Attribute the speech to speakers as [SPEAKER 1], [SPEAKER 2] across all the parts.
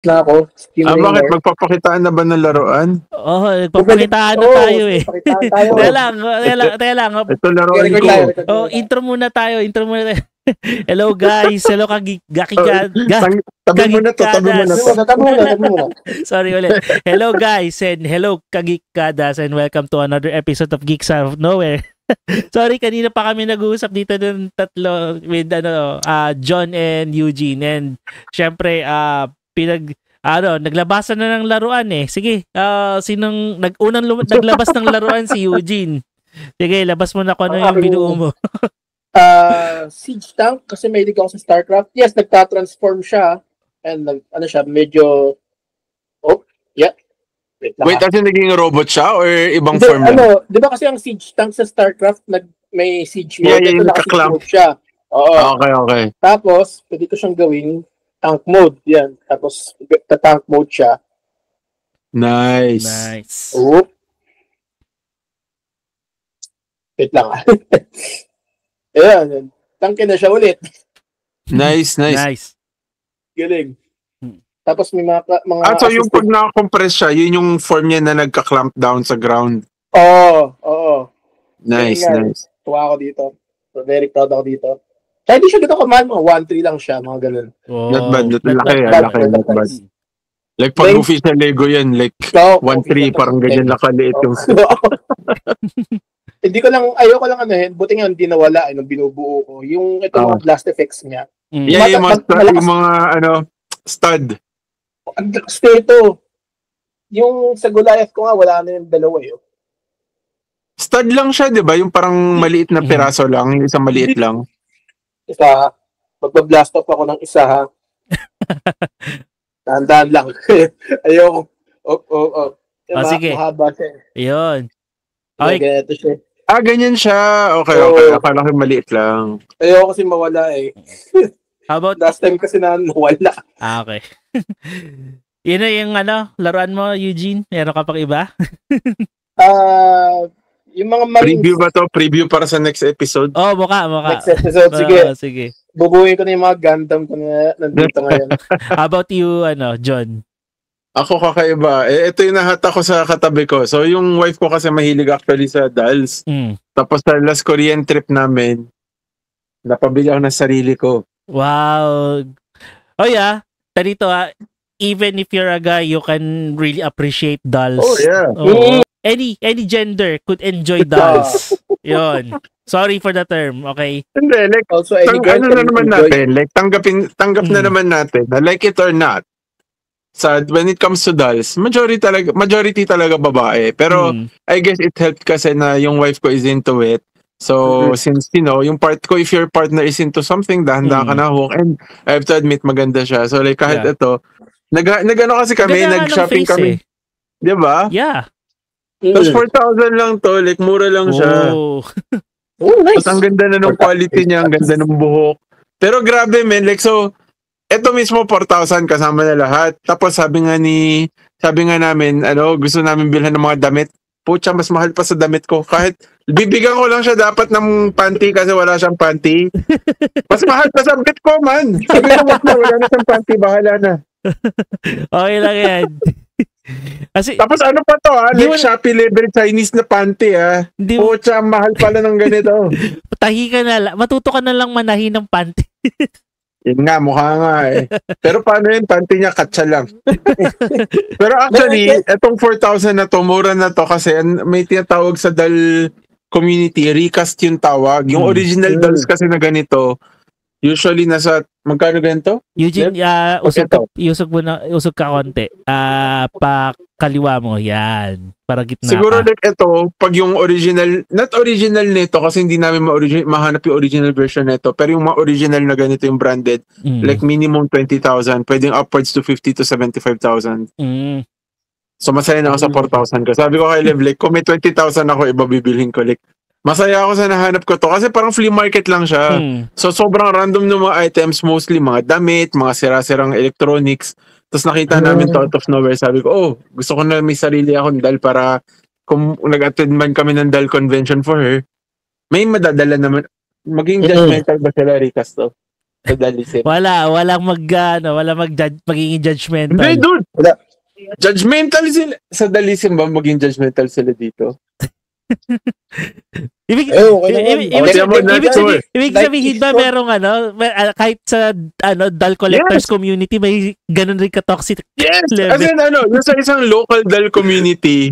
[SPEAKER 1] na ako.
[SPEAKER 2] Bakit? Magpapakitaan na ba ng laruan?
[SPEAKER 3] Oo, nagpapakitaan na tayo eh.
[SPEAKER 1] Tayo.
[SPEAKER 3] Teka lang.
[SPEAKER 2] Ito laruan ko.
[SPEAKER 3] Intro muna tayo. Hello guys, hello kagikada.
[SPEAKER 2] Tabi mo na to.
[SPEAKER 3] Sorry ulit. Hello guys and hello kagikadas and welcome to another episode of Geeks Out of Nowhere. Sorry, kanina pa kami nag-uusap dito ng tatlo with John and Eugene, and syempre naglabasan na ng laruan eh. Sige, sinong naglabas ng laruan? Si Eugene. Sige, labas mo na kung ano yung binuo mo.
[SPEAKER 1] Siege tank, kasi may hilig ako sa StarCraft. Yes, nagta-transform siya and medyo
[SPEAKER 2] Wait, kasi naging robot siya or ibang form lang?
[SPEAKER 1] Di ba kasi ang siege tank sa StarCraft may siege mode,
[SPEAKER 2] ito naka-clamp
[SPEAKER 1] siya. Oo.
[SPEAKER 2] Okay.
[SPEAKER 1] Tapos, pwede ko siyang gawing tank mode. Yan. Tapos, tank mode siya.
[SPEAKER 2] Nice.
[SPEAKER 1] Oh. Wait lang. Ayan. Tankin na siya ulit.
[SPEAKER 2] Nice.
[SPEAKER 1] Galing. Tapos may mga
[SPEAKER 2] so yung pag na-compress siya, yun yung form niya na nagka-clamp down sa ground.
[SPEAKER 1] Oo.
[SPEAKER 2] Nice.
[SPEAKER 1] Tuwa ako dito. So, very proud ako dito. Kaya hindi siya ganun kamahal, mga 1-3 lang siya, mga ganun.
[SPEAKER 3] Oh.
[SPEAKER 2] Not bad. Not bad. Like pag official Lego yan, like 1-3, parang ganyan nakaliit yung...
[SPEAKER 1] Ayoko lang buti nga hindi nawala, nung binubuo ko. Yung itong mga blast effects niya.
[SPEAKER 2] Yeah, yung mga stud.
[SPEAKER 1] Ang lakas nito. Yung sa Goliath ko nga, wala na yung dalawa yun.
[SPEAKER 2] Stud lang siya, di ba? Yung parang maliit na piraso lang, yung isang maliit lang.
[SPEAKER 1] Isa, magpa-blast off ako ng isa, ha? Dahan-dahan lang. Ayoko.
[SPEAKER 3] Sige.
[SPEAKER 1] Mahaba siya.
[SPEAKER 3] Yun.
[SPEAKER 1] Okay. Ganito siya.
[SPEAKER 2] Ganyan siya. Okay. Akala ko maliit lang.
[SPEAKER 1] Ayoko kasi mawala eh.
[SPEAKER 3] How about...
[SPEAKER 1] Last time kasi nawala.
[SPEAKER 3] Okay. Yun na yung laruan mo, Eugene? Meron ka pang iba?
[SPEAKER 1] Yung mga Marines.
[SPEAKER 2] Preview ba to? Preview para sa next episode?
[SPEAKER 3] Oh, mukha.
[SPEAKER 1] Next episode, sige. Bubuhin ko na yung mga Gundam ko na nandito ngayon.
[SPEAKER 3] How about you, John?
[SPEAKER 2] Ako kakaiba. Ito yung nahata ko sa katabi ko. So, yung wife ko kasi mahilig actually sa dolls. Tapos sa last Korean trip namin, napabili ako ng sarili ko.
[SPEAKER 3] Wow. Oh yeah. Tarito even if you're a guy, you can really appreciate dolls.
[SPEAKER 2] Oh yeah.
[SPEAKER 3] Any gender could enjoy dolls. Yun. Sorry for the term, okay?
[SPEAKER 2] Hindi, like,
[SPEAKER 1] also, tanggap
[SPEAKER 2] na naman natin, like it or not. When it comes to dolls, majority talaga babae. Pero I guess it helped kasi na yung wife ko is into it. So, since, yung part ko, if your partner is into something, dahan-dahan ka na hook. And I have to admit, maganda siya. So, like, kahit ito, nag-ano kasi kami, nag-shopping kami. Di ba?
[SPEAKER 3] Yeah.
[SPEAKER 2] Tapos 4,000 lang to, like, mura lang siya.
[SPEAKER 3] Oh,
[SPEAKER 1] nice.
[SPEAKER 2] Tapos ang ganda na ng quality niya, ang ganda ng buhok. Pero grabe, man, like, so, ito mismo 4,000 kasama na lahat. Tapos sabi nga namin, gusto namin bilhan ng mga damit. Pucha, mas mahal pa sa damit ko. Kahit bibigyan ko lang siya dapat ng panty kasi wala siyang panty. Mas mahal pa sa bit ko, man. Sabi ko, wala na siyang panty, bahala na.
[SPEAKER 3] Okay lang yan. Kasi,
[SPEAKER 2] tapos ano pa to, like Shopee level Chinese na panty, Pucha, mahal pala ng ganito.
[SPEAKER 3] Tahi ka na lang. Matuto ka na lang manahin ng panty.
[SPEAKER 2] Yun nga, mukha nga Pero paano yun? Panty niya, katsa lang. Pero actually, etong 4,000 na to, mura na to kasi may tinatawag sa doll community, recast yung tawag. Yung original dolls kasi na ganito, usually nasa, magkano ganito?
[SPEAKER 3] Eugene, usog ka konti. Kaliwa mo, yan. Para gitna
[SPEAKER 2] siguro
[SPEAKER 3] ka.
[SPEAKER 2] Like ito, pag yung original, not original nito kasi hindi namin mahanap yung original version nito, pero yung mga original na ganito yung branded, like minimum 20,000, pwedeng upwards to 50,000 to 75,000. So masaya na ako sa 4,000 ko. Sabi ko kay Lev, like, kung may 20,000 ako, iba bibilhin ko. Like, masaya ako sa nahanap ko to kasi parang flea market lang siya. So sobrang random ng mga items, mostly mga damit, mga sira-sirang electronics. Tapos nakita namin to out of nowhere. Sabi ko, gusto ko na may sarili akong doll para kung nag-attend man kami ng doll convention for her, may madadala naman. Maging judgmental ba sila, Ricas, to? Sa Dalisim.
[SPEAKER 3] Walang magiging judgmental.
[SPEAKER 2] Hindi, dude.
[SPEAKER 1] Wala.
[SPEAKER 2] Judgmental sila. Sa Dalisim ba maging judgmental sila dito?
[SPEAKER 3] Ibig sabihin ba merong kahit sa Dal collectors community may ganun rin ka-toxic level?
[SPEAKER 2] As in yung sa isang local Dal community,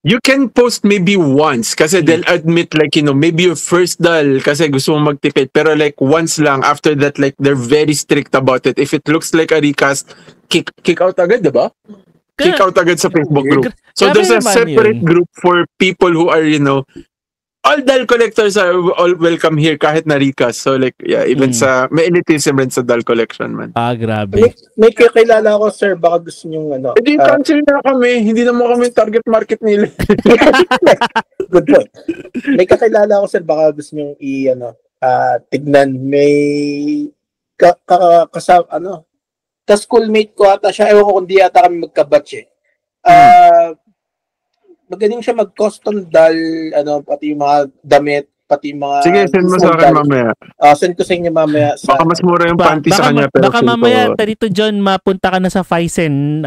[SPEAKER 2] you can post maybe once kasi they'll admit like, maybe your first Dal kasi gusto mong magtipid pero like once lang. After that, like they're very strict about it. If it looks like a recast, kick out agad, diba? Kick out agad sa Facebook group. So there's a separate group for people who are, all Dal collectors are all welcome here kahit na recast. So like, yeah, even may elitism rin sa Dal collection, man.
[SPEAKER 3] Grabe.
[SPEAKER 1] May kakilala ko, sir, baka gusto nyong
[SPEAKER 2] Hindi, cancel na kami. Hindi naman kami target market nila.
[SPEAKER 1] Good point. May kakilala ko, sir, baka gusto nyong tignan. May ka-schoolmate ko ata siya. Ewan ko kung di ata kami magkabatch eh. Magaling siya mag-custom Dal, pati yung mga damit, pati yung mga...
[SPEAKER 2] Sige, send mo sa akin mamaya.
[SPEAKER 1] Send ko sa inyo mamaya.
[SPEAKER 2] Baka mas mura yung panty sa kanya. Pero
[SPEAKER 3] baka mamaya, dito John, mapunta ka na sa Phison,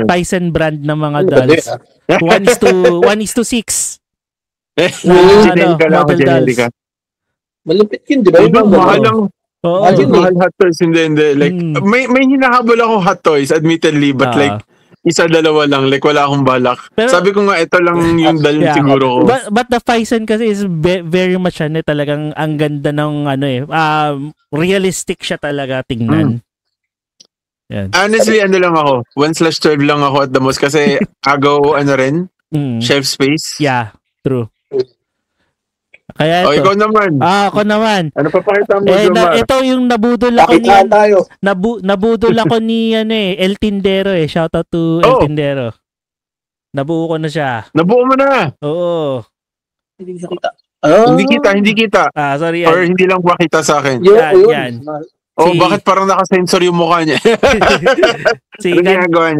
[SPEAKER 3] Phison brand ng mga Dals. 1:6. Model Dals.
[SPEAKER 1] Malupit yun, di ba?
[SPEAKER 2] Mahal lang. Mahal hot toys, hindi. Like, may hinahabol ako hot toys, admittedly, but like, isa-dalawa lang, like wala akong balak. Pero, sabi ko nga, ito lang yung Dal siguro ko.
[SPEAKER 3] But the Phison kasi is very much talagang ang ganda ng realistic siya talaga tingnan. Yan.
[SPEAKER 2] Honestly, lang ako, 1/12 lang ako at the most kasi agaw, shelf space.
[SPEAKER 3] Yeah, true. Kaya
[SPEAKER 2] ikaw naman.
[SPEAKER 3] Ako naman.
[SPEAKER 2] Ano pa pakita mo, Jomar?
[SPEAKER 3] Ito yung nabudol ako ni nabudol ako ni El Tindero eh. Shout out to El Tindero. Nabuo ko na siya.
[SPEAKER 2] Nabuo mo na?
[SPEAKER 3] Oo.
[SPEAKER 1] Hindi kita.
[SPEAKER 2] Hindi kita.
[SPEAKER 3] Sorry.
[SPEAKER 2] Or hindi lang makita sa akin.
[SPEAKER 3] Yan.
[SPEAKER 2] Bakit parang naka-sensor yung mukha niya?
[SPEAKER 3] Si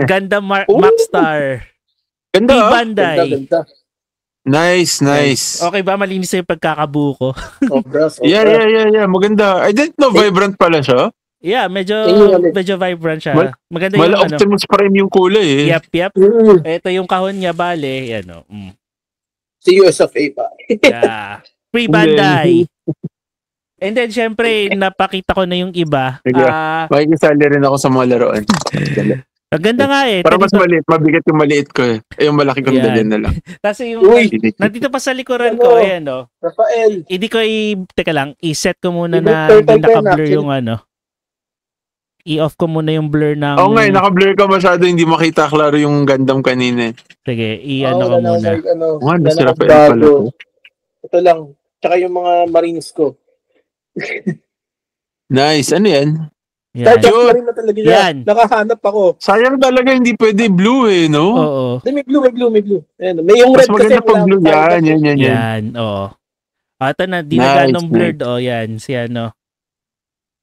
[SPEAKER 3] Ganda Maxstar.
[SPEAKER 2] Ganda.
[SPEAKER 3] Bandai.
[SPEAKER 1] Ganda.
[SPEAKER 2] Nice.
[SPEAKER 3] Okay ba? Malinis na yung pagkakabuo ko.
[SPEAKER 2] Yeah. Maganda. I didn't know vibrant pala siya.
[SPEAKER 3] Yeah, medyo vibrant siya. Maganda
[SPEAKER 2] yung Optimus Prime yung kulay eh.
[SPEAKER 3] Yep. Ito yung kahon niya, bale.
[SPEAKER 1] Si US of A pa.
[SPEAKER 3] Yeah. Free Bandai. And then, syempre, napakita ko na yung iba.
[SPEAKER 2] Makikisali rin ako sa mga laruan.
[SPEAKER 3] Ang ganda nga eh.
[SPEAKER 2] Para mas maliit, mabigat yung maliit ko eh. Yung malaki kong dalhin na lang.
[SPEAKER 3] Kasi yung, nandito pa sa likuran ko, ayan
[SPEAKER 1] Rafael.
[SPEAKER 3] Hindi ko teka lang, i-set ko muna na hindi naka-blur yung i-off ko muna yung blur ng...
[SPEAKER 2] Oo nga, naka-blur ka masyado, hindi makita klaro yung Gundam kanina.
[SPEAKER 3] Sige, ko muna.
[SPEAKER 2] Si Rafael pala to.
[SPEAKER 1] Ito lang, tsaka yung mga Marines ko.
[SPEAKER 2] Nice, ano yan?
[SPEAKER 1] Marine na talaga yan. Nakahanap ako.
[SPEAKER 2] Sayang talaga hindi pwede blue eh, no?
[SPEAKER 3] Oo.
[SPEAKER 1] May blue. Ayan, may yung
[SPEAKER 2] mas
[SPEAKER 1] red
[SPEAKER 2] maganda
[SPEAKER 1] kasi.
[SPEAKER 2] Pag blue, yan.
[SPEAKER 3] Yan, oo. Ito na, di na ganong blurred. Yan, si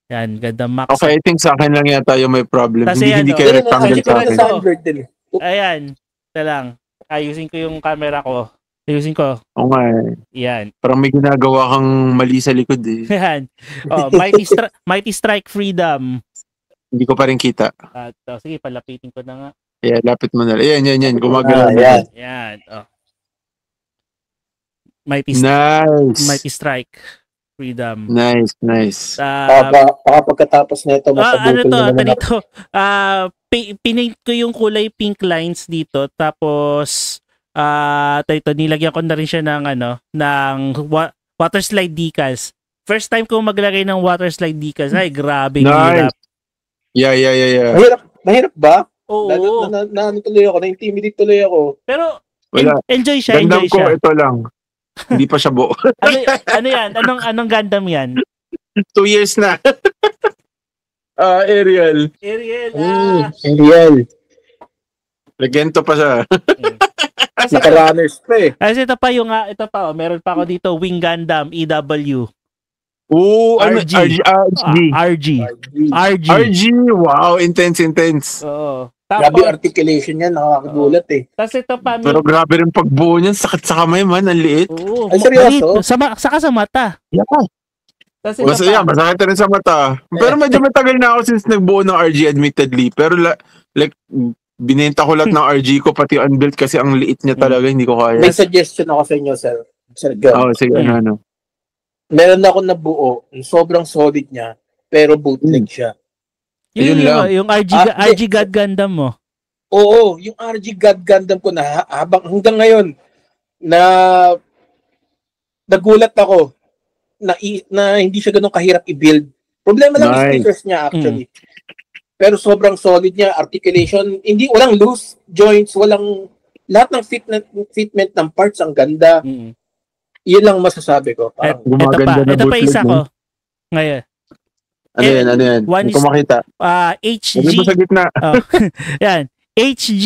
[SPEAKER 3] Yan, ganda Max.
[SPEAKER 2] Okay, I think sa akin lang yata yung may problem.
[SPEAKER 3] Kasi
[SPEAKER 2] hindi kayo rectangle sa akin.
[SPEAKER 3] Ayan, ito lang. Ayusin ko yung camera ko. Ayusin ko.
[SPEAKER 2] Oo nga
[SPEAKER 3] Yan.
[SPEAKER 2] Parang may ginagawa kang mali sa likod eh.
[SPEAKER 3] Yan. Mighty Strike Freedom.
[SPEAKER 2] Hindi ko pa rin kita.
[SPEAKER 3] Sige, palapitin ko na nga.
[SPEAKER 2] Yeah, lapit mo na. Yan. Gumagalaw
[SPEAKER 1] na.
[SPEAKER 3] Yan.
[SPEAKER 2] Nice.
[SPEAKER 3] Mighty Strike Freedom.
[SPEAKER 2] Nice.
[SPEAKER 1] Pagkatapos na ito,
[SPEAKER 3] ano to? Pinaint ko yung kulay pink lines dito. Tapos, nilagyan ko na rin siya ng water slide decals. First time ko maglagay ng water slide decals. Ay, grabe.
[SPEAKER 2] Nice.
[SPEAKER 3] Hirap.
[SPEAKER 2] Yeah.
[SPEAKER 1] Mahirap ba?
[SPEAKER 3] Oo.
[SPEAKER 1] Tuloy ako. Na-intimidate tuloy ako.
[SPEAKER 3] Pero,
[SPEAKER 2] wala.
[SPEAKER 3] Enjoy siya.
[SPEAKER 2] Gundam ko, ito lang. Hindi pa siya buo.
[SPEAKER 3] Ano yan? Anong Gundam yan?
[SPEAKER 2] 2 years na. Ariel.
[SPEAKER 1] Ariel.
[SPEAKER 2] Legendo pa siya.
[SPEAKER 1] Naka-runners pa eh.
[SPEAKER 3] Kasi ito pa, meron pa ako dito, Wing Gundam, EW. RG.
[SPEAKER 2] Wow, intense.
[SPEAKER 3] Oo.
[SPEAKER 1] Grabe articulation yan, nakakagulat eh.
[SPEAKER 3] Tapos ito pa.
[SPEAKER 2] Pero grabe rin pagbuo niyan, sakit sa kamay man, ang liit.
[SPEAKER 3] Oo.
[SPEAKER 1] Ay, seryoso?
[SPEAKER 3] Saka sa mata.
[SPEAKER 2] Yeah.
[SPEAKER 3] Tapos ito
[SPEAKER 2] Basta yan, masakit na rin sa mata. Pero medyo matagal na ako since nagbuo ng RG admittedly. Pero like, binenta ko lahat ng RG ko, pati unbuilt kasi ang liit niya talaga, hindi ko kaya.
[SPEAKER 1] May suggestion ako sa inyo, sir. Sir John.
[SPEAKER 2] Oo, sige, ano.
[SPEAKER 1] Meron ako nabuo, sobrang solid niya, pero bootleg siya.
[SPEAKER 2] Yun lang.
[SPEAKER 3] Yung RG God Gundam mo.
[SPEAKER 1] Oo, yung RG God Gundam ko na habang hanggang ngayon na nagulat ako na hindi siya ganun kahirap i-build. Problema lang yung stickers niya actually. Pero sobrang solid niya, articulation, walang loose joints, walang lahat ng fitment ng parts ang ganda. Yun lang masasabi ko.
[SPEAKER 3] Ito pa isa ko. Ngayon.
[SPEAKER 2] Ano yan? Hindi ko makita.
[SPEAKER 3] HG.
[SPEAKER 2] Ano ba sa gitna?
[SPEAKER 3] Yan. HG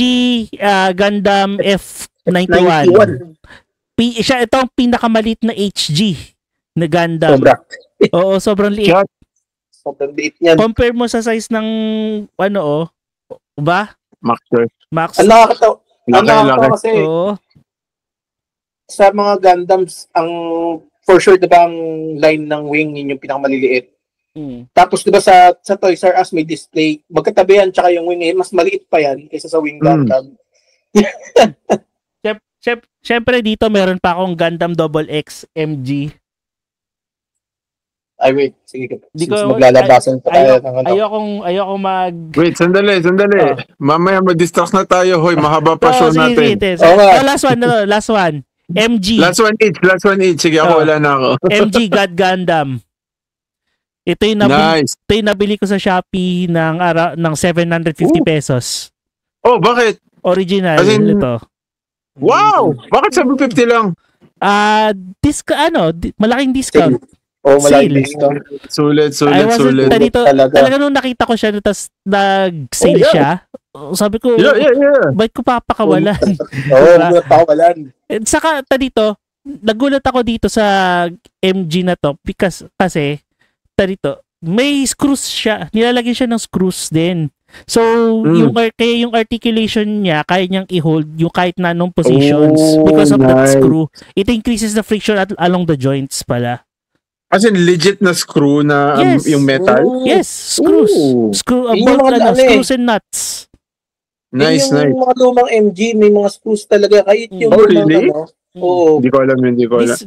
[SPEAKER 3] Gundam F91. Siya ito ang pinakamalit na HG na Gundam. Oo, sobrang liit.
[SPEAKER 1] Sobrang liit niyan.
[SPEAKER 3] Compare mo sa size ng ba? Max.
[SPEAKER 1] Ang nakakatawa kasi sa mga Gundams, for sure diba ang line ng wing yun yung pinakamaliliit. Tapos diba sa Toys R Us may display, magkatabi yan tsaka yung wing mas maliit pa yan kaysa sa wing Gundam.
[SPEAKER 3] Siyempre dito meron pa akong Gundam XX MG.
[SPEAKER 1] Ay wait, sige. Maglalabasan pa tayo ng
[SPEAKER 3] ayokong mag...
[SPEAKER 2] Wait, sandali. Mamaya mag-distract na tayo, hoy. Mahaba pa show natin.
[SPEAKER 3] Last one. MG.
[SPEAKER 2] Last one each. Sige, ako wala na ako.
[SPEAKER 3] MG God Gundam. Ito yung nabili ko sa Shopee ng 750 pesos.
[SPEAKER 2] Oh, bakit?
[SPEAKER 3] Original ito.
[SPEAKER 2] Wow! Bakit 750 lang?
[SPEAKER 3] Malaking discount.
[SPEAKER 1] Malaking discount.
[SPEAKER 2] Sulit.
[SPEAKER 3] Talaga nung nakita ko siya, tapos nag-sale siya, sabi ko, ba't ko papakawalan?
[SPEAKER 1] Papakawalan.
[SPEAKER 3] Saka, nagulat ako dito sa MG na to, kasi, may screws siya, nilalagyan siya ng screws din. So, kaya yung articulation niya, kaya niyang i-hold yung kahit na anong positions because of that screw. It increases the friction along the joints pala.
[SPEAKER 2] As in, legit na screw na yung metal?
[SPEAKER 3] Yes, screws. Screws and nuts.
[SPEAKER 2] Nice.
[SPEAKER 1] Yung mga lumang MG, may mga screws talaga. Kahit yung
[SPEAKER 2] really?
[SPEAKER 1] Hindi
[SPEAKER 2] ko alam.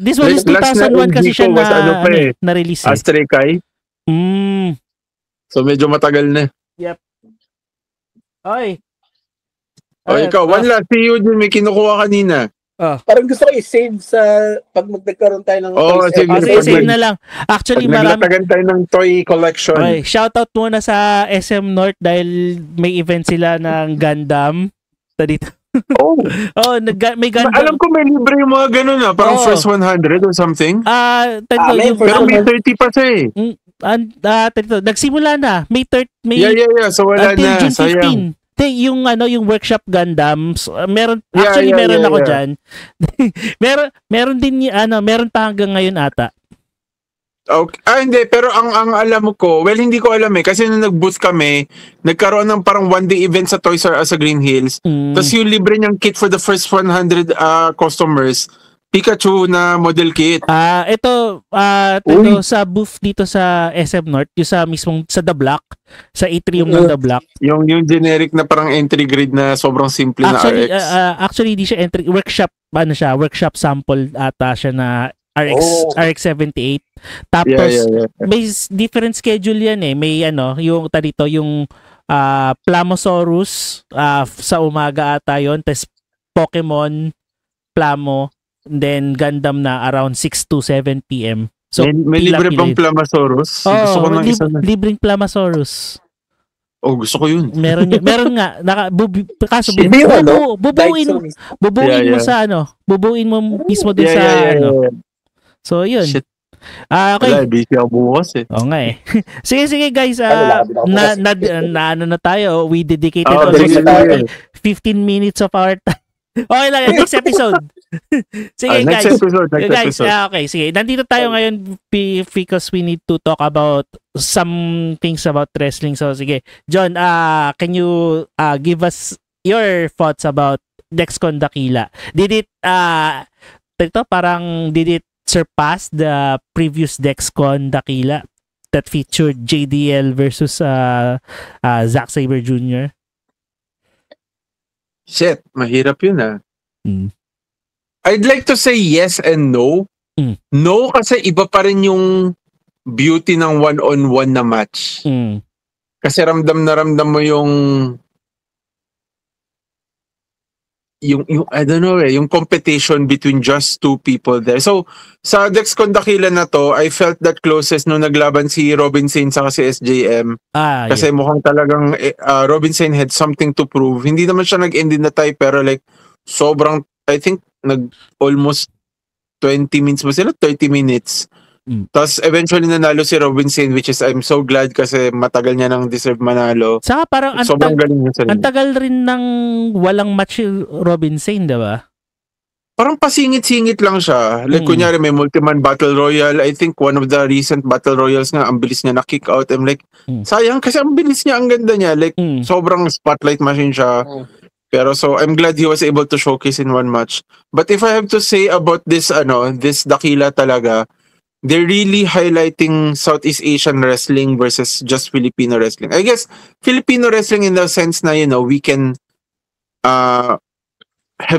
[SPEAKER 3] This one is 2001 kasi siya na-release.
[SPEAKER 2] Astray Kai? So, medyo matagal na.
[SPEAKER 3] Yep. Oy.
[SPEAKER 2] Ikaw, one last. Si Eugene, may kinukuha kanina.
[SPEAKER 1] Parang gusto ko i-save sa pag magkakaroon tayo ng
[SPEAKER 3] save na lang. Actually,
[SPEAKER 2] naglatagan tayo ng toy collection.
[SPEAKER 3] Okay, shoutout muna sa SM North dahil may event sila ng Gundam. Dito. May Gundam.
[SPEAKER 2] Alam ko may libre yung mga ganun parang first 100 or something. Pero may 30 pa siya
[SPEAKER 3] nagsimula na. May 30.
[SPEAKER 2] So wala na.
[SPEAKER 3] June 15.
[SPEAKER 2] Sayang.
[SPEAKER 3] Yung workshop Gundams, meron ako diyan. meron din meron pa hanggang ngayon ata.
[SPEAKER 2] Okay. Hindi, pero ang alam ko, hindi ko alam kasi nung nag-booth kami, nagkaroon ng parang one-day event sa Toys R Us sa Green Hills. Tapos yung libre niyang kit for the first 100 customers, Pikachu na model kit.
[SPEAKER 3] Ito sa booth dito sa SM North, yung sa mismong sa The Block, sa atrium ng The Block. Yung
[SPEAKER 2] generic na parang entry grade na sobrang simple na RX.
[SPEAKER 3] Actually di siya entry workshop sample ata siya na RX78. Tapos may different schedule yan may yung yung Plamosaurus sa umaga ata yon, tapos Pokemon Plamo, then Gundam na around 6 to 7 p.m. So,
[SPEAKER 2] may libre pang Plamasaurus? Gusto ko ng isa na.
[SPEAKER 3] Libreng Plamasaurus.
[SPEAKER 2] Gusto ko yun.
[SPEAKER 3] Meron nga. Kaso, bubuin mo mismo dun sa So, yun.
[SPEAKER 2] Shit.
[SPEAKER 3] Okay.
[SPEAKER 2] Wala, busy ako bukas
[SPEAKER 3] Oo nga Sige guys, na tayo. We dedicated almost 15 minutes of our time. Okay lang, next episode. Sige guys.
[SPEAKER 2] Next episode.
[SPEAKER 3] Okay, sige. Nandito tayo ngayon because we need to talk about some things about wrestling. So sige, John, can you give us your thoughts about Dexcon Dakila? Did it surpass the previous DexCon Dakila that featured JDL versus Zack Sabre Jr.?
[SPEAKER 2] Shit, mahirap yun I'd like to say yes and no. No, kasi iba pa rin yung beauty ng one-on-one na match. Kasi ramdam na ramdam mo yung I don't know yung competition between just two people there. So, sa DexCon Dakila na to, I felt that closest nung naglaban si Robin Sane sa si SJM. Kasi mukhang talagang Robin Sane had something to prove. Hindi naman siya nag-end in the tie, pero like, sobrang, I think, almost 20 minutes ba sila? 30 minutes. Tapos eventually nanalo si Robin Sane, which is I'm so glad kasi matagal niya nang deserve manalo.
[SPEAKER 3] Saka parang
[SPEAKER 2] sobrang galing niya sa
[SPEAKER 3] ang tagal rin ng walang match si Robin Sane, diba?
[SPEAKER 2] Parang pasingit-singit lang siya. Like kunyari may multi-man battle royale. I think one of the recent battle royals nga, ang bilis niya na kick out. I'm like, sayang kasi ang bilis niya, ang ganda niya. Like sobrang spotlight machine siya. Pero so I'm glad he was able to showcase in one match. But if I have to say about this this Dakila talaga, they're really highlighting Southeast Asian wrestling versus just Filipino wrestling. I guess Filipino wrestling in the sense na we can have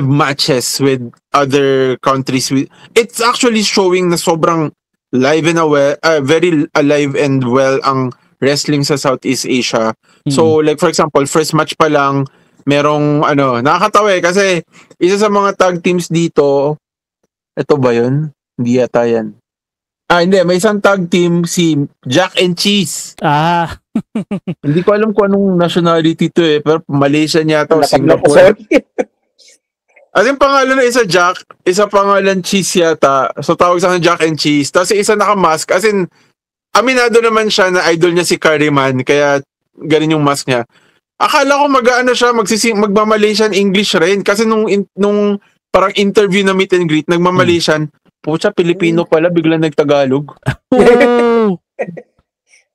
[SPEAKER 2] matches with other countries. It's actually showing na sobrang live and very alive and well ang wrestling sa Southeast Asia. So like for example, first match pa lang merong nakakatawa kasi isa sa mga tag teams dito, ito ba yun? Hindi yata yan. Hindi. May isang tag team, si Jack and Cheese. Hindi ko alam kung anong nationality to pero Malaysian yata o Singapore. At yung pangalan na isa Jack, isa pangalan Cheese yata. So tawag sa Jack and Cheese. Tapos isa naka-mask. As in, aminado naman siya na idol niya si Curryman. Kaya ganun yung mask niya. Akala ko siya, magma-Malaysian English rin. Kasi nung parang interview na meet and greet, nagma-Malaysian. Pucha, Pilipino pala, biglang nagtagalog.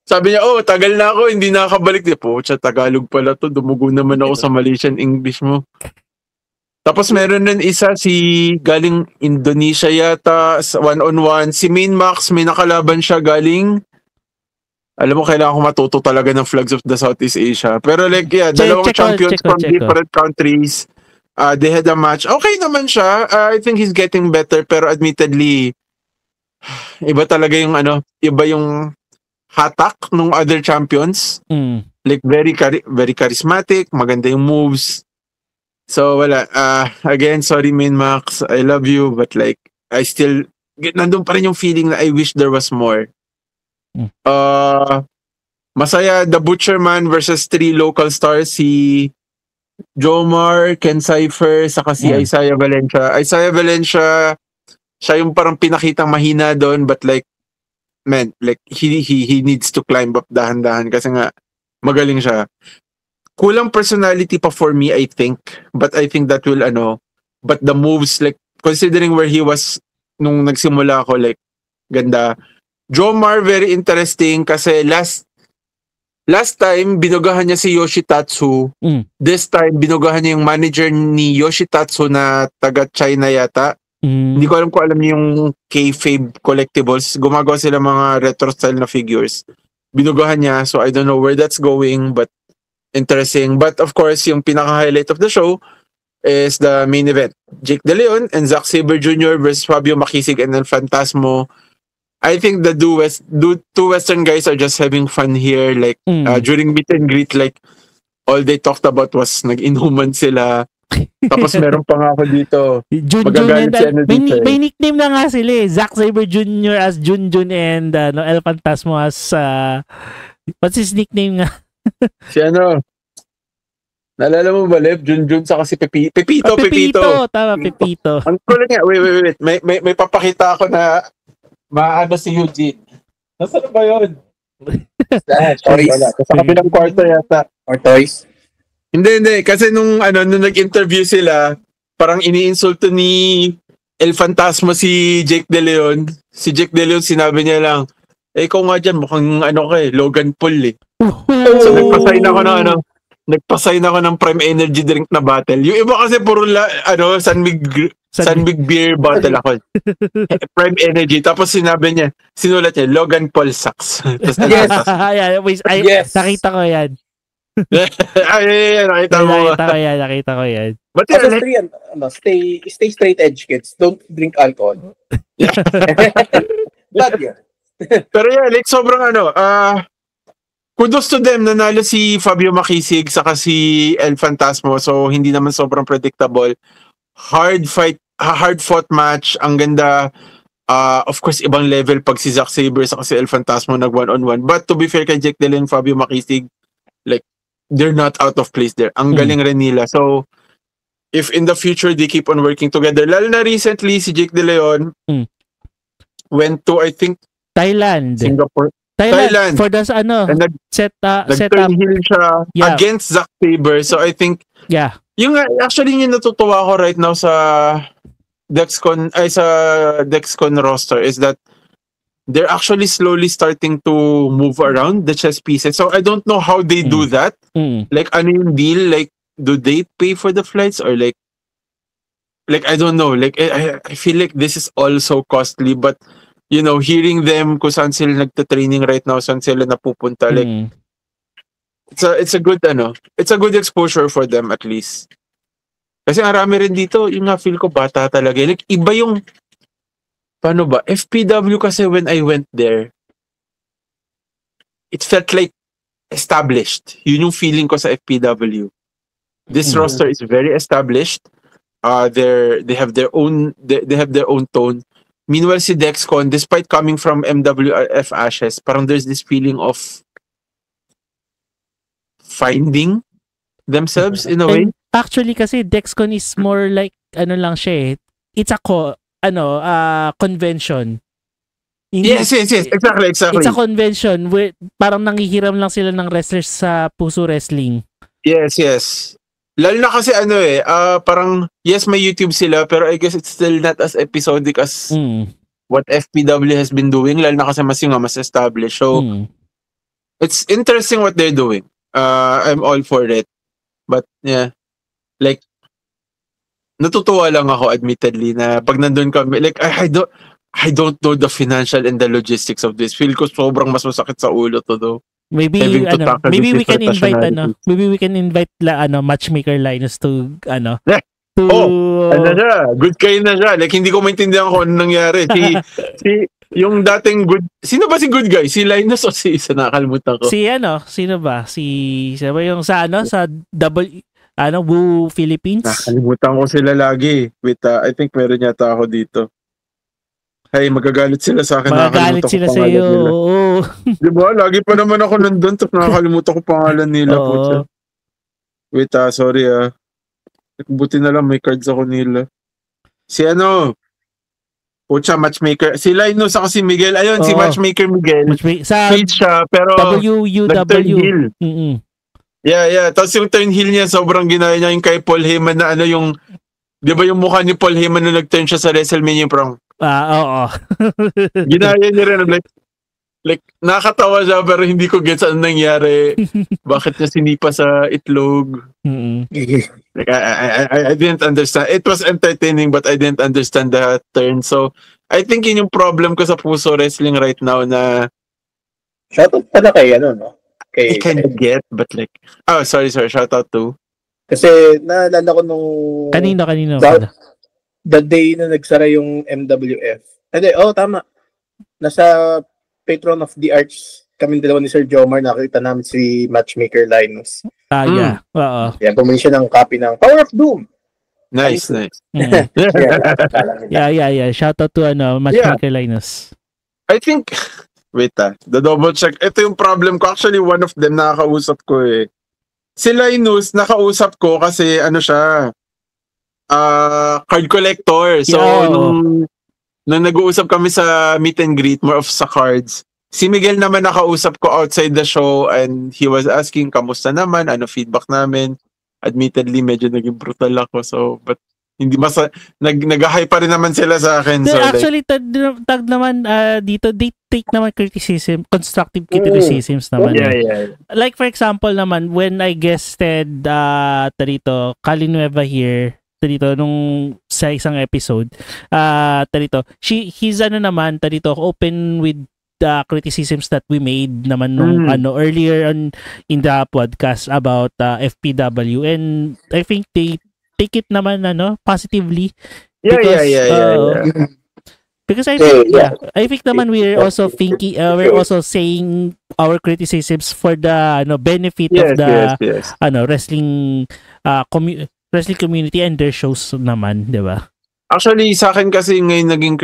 [SPEAKER 2] Sabi niya, tagal na ako, hindi nakakabalik. Pucha, Tagalog pala to, dumugo naman ako sa Malaysian English mo. Tapos meron rin isa, si galing Indonesia yata, one-on-one. Si Main Max, may nakalaban siya galing, alam mo, kailangan ko matuto talaga ng flags of the Southeast Asia. Pero like, dalawang champions from different countries. They had a match. Okay naman siya. I think he's getting better. Pero admittedly, iba talaga yung iba yung hatak ng other champions. Like very charismatic, maganda yung moves. So wala. Again, sorry Main Max. I love you, but like I still nandun pa rin yung feeling na I wish there was more. Masaya, The Butcherman versus 3 local stars, si Jomar, Ken Cypher, saka si Isaiah Valencia. Isaiah Valencia, siya yung parang pinakitang mahina doon, but like, man, like, he needs to climb up dahan-dahan kasi nga, magaling siya. Kulang personality pa for me, I think. But I think that will, but the moves, like, considering where he was nung nagsimula ako, like, ganda. Jomar, very interesting kasi last time, binugahan niya si Yoshitatsu. This time, binugahan niya yung manager ni Yoshitatsu na taga-China yata. Hindi ko alam kung alam niyo yung Kayfabe Collectibles. Gumagawa sila mga retro-style na figures. Binugahan niya, so I don't know where that's going, but interesting. But of course, yung pinaka-highlight of the show is the main event. Jake De Leon and Zack Sabre Jr. versus Fabio Makisig and El Fantasmo. I think the two Western guys are just having fun here. Like, during meet and greet, like, all they talked about was nag-inhuman sila. Tapos meron pa nga ako dito.
[SPEAKER 3] Junjun and may nickname na nga sila eh. Zack Sabre Jr. as Junjun and El Fantasmo as what's his nickname nga?
[SPEAKER 2] Si naalala mo ba, Lev? Junjun sa kasi Pepito.
[SPEAKER 3] Pepito. Tama, Pepito.
[SPEAKER 2] Ang cool nga. Wait. May papakita ako na si Eugene. Nasaan ba yun?
[SPEAKER 1] Toys.
[SPEAKER 2] Sa kabilang kwarto yata.
[SPEAKER 1] Or toys?
[SPEAKER 2] Hindi. Kasi nung nag-interview sila, parang iniinsulto ni El Fantasma si Jake De Leon. Si Jake De Leon, sinabi niya lang, ikaw nga dyan, mukhang Logan Paul eh. So nagpasign ako na nagpasign ako ng Prime Energy drink na bottle. Yung iba kasi puro San Mig beer bottle ako. Prime Energy. Tapos sinabi niya, sinulat niya, Logan Paul sucks.
[SPEAKER 1] Yes.
[SPEAKER 3] Yes. Nakita ko yan.
[SPEAKER 2] Nakita
[SPEAKER 3] ko yan.
[SPEAKER 2] But
[SPEAKER 1] stay straight edge, kids. Don't drink alcohol. But yeah.
[SPEAKER 2] Pero yeah, like sobrang kudos to them, nanalo si Fabio Makisig saka si El Fantasmo, so hindi naman sobrang predictable. Hard fought match, ang ganda. Of course, ibang level pag si Zack Sabre saka si El Fantasmo nag one-on-one. But to be fair kay Jake De Leon, Fabio Makisig, like, they're not out of place there. Ang galing rin nila. So, if in the future they keep on working together, lalo na recently si Jake De Leon went to, I think, Singapore. Thailand.
[SPEAKER 3] For the setup.
[SPEAKER 2] Nag-turn heel siya against Zack Sabre. So I think yung natutuwa ko right now sa Dexcon roster is that they're actually slowly starting to move around the chess pieces. So I don't know how they do that. Like ano yung deal? Like do they pay for the flights or like I don't know. Like I feel like this is all so costly, but you know, hearing them kung saan sila nagta-training right now, saan sila napupunta, like, it's a good exposure for them at least. Kasi marami rin dito, yung feel ko bata talaga. Like, iba yung, paano ba? FPW kasi when I went there, it felt like established. Yun yung feeling ko sa FPW. This roster is very established. They have their own tone. Meanwhile, si Dexcon, despite coming from MWF Ashes, parang there's this feeling of finding themselves in a way.
[SPEAKER 3] And actually, kasi Dexcon is more like, it's a convention.
[SPEAKER 2] Yes, exactly.
[SPEAKER 3] It's a convention where parang nanghihiram lang sila ng wrestlers sa Puso Wrestling.
[SPEAKER 2] Yes. Lalo na kasi parang, yes, may YouTube sila, pero I guess it's still not as episodic as what FPW has been doing, lalo na kasi mas established. So, it's interesting what they're doing. I'm all for it. But, yeah, like, natutuwa lang ako, admittedly, na pag nandun kami, like, I don't know the financial and the logistics of this. Feel ko sobrang mas masakit sa ulo to, though.
[SPEAKER 3] Maybe we can invite Matchmaker Linus to
[SPEAKER 2] good kayo na siya. Like hindi ko maintindihan kung ano nangyari. Si yung dating good, sino ba si good guy? Si Linus o si isa, nakalimutan ko.
[SPEAKER 3] Sino ba yung sa Woo Philippines?
[SPEAKER 2] Nakalimutan ko sila lagi. Wait, I think meron yata ako dito. Hey, magagalit sila sa akin.
[SPEAKER 3] Magagalit sila sa iyo. Oo.
[SPEAKER 2] Diba? Lagi pa naman ako nandun. Tapos nakakalimutan ko pangalan nila. Wait, sorry. Buti na lang may cards ako nila. Si Matchmaker. Si Linus ako si Miguel. Ayun, si Matchmaker Miguel.
[SPEAKER 3] Sa
[SPEAKER 2] page siya, pero
[SPEAKER 3] WUW.
[SPEAKER 2] Yeah. Tapos yung turn heel niya, sobrang ginaya niya yung kay Paul Heyman na yung, di ba yung mukha ni Paul Heyman na nag-turn siya sa WrestleMania parang,
[SPEAKER 3] oo.
[SPEAKER 2] Ginaya niya rin. Like, nakakatawa siya pero hindi ko gets ano nangyari. Bakit niya sinipa sa itlog? Like, I didn't understand. It was entertaining but I didn't understand the turn. So, I think yun yung problem ko sa Puso Wrestling right now na
[SPEAKER 1] shoutout pala kay
[SPEAKER 2] I can get but like, sorry, shoutout to.
[SPEAKER 1] Kasi naalala ko nung
[SPEAKER 3] Kanino?
[SPEAKER 1] The day na nagsara yung MWF. Tama. Nasa Patron of the Arts kami dalawa ni Sir Jomar, nakita namin si Matchmaker Linus.
[SPEAKER 3] Yeah. Oo.
[SPEAKER 1] Yan, bumili siya ng copy ng Power of Doom.
[SPEAKER 2] Nice.
[SPEAKER 3] Yeah. Shout out to Matchmaker Linus.
[SPEAKER 2] I think, wait the double check. Ito yung problem ko. Actually, one of them nakakausap ko eh. Si Linus, nakausap ko kasi siya, card collector. So, nung nag-uusap kami sa meet and greet, more of sa cards, si Miguel naman nakausap ko outside the show and he was asking, kamusta naman, ano feedback namin. Admittedly, medyo naging brutal ako. So, but hindi nag-high pa rin naman sila sa akin. So,
[SPEAKER 3] actually, tag naman dito, they take naman constructive criticisms naman.
[SPEAKER 2] Yeah.
[SPEAKER 3] Like for example naman, when I guested tarito, Kalinueva here, tarito, nung sa isang episode, tarito, he's naman, tarito, open with the criticisms that we made naman nung earlier on in the podcast about FPW, and I think they take it naman positively because because I think I think naman we're also thinking we're also saying our criticisms for the benefit of the wrestling wrestling community and their shows naman, 'di ba?
[SPEAKER 2] Actually, sa akin kasi ngayon naging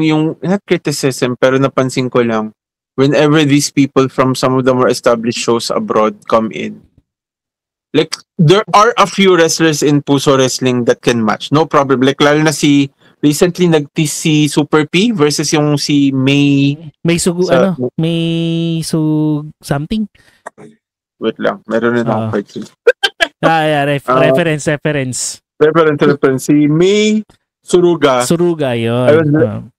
[SPEAKER 2] yung not criticism, pero napansin ko lang, whenever these people from some of the more established shows abroad come in, like, there are a few wrestlers in Puso Wrestling that can match. No problem. Like, lalo na recently nag-tease si Super P versus yung si May
[SPEAKER 3] something.
[SPEAKER 2] Wait lang. Meron na akong part 3.
[SPEAKER 3] Reference.
[SPEAKER 2] Si May Suruga,
[SPEAKER 3] yun.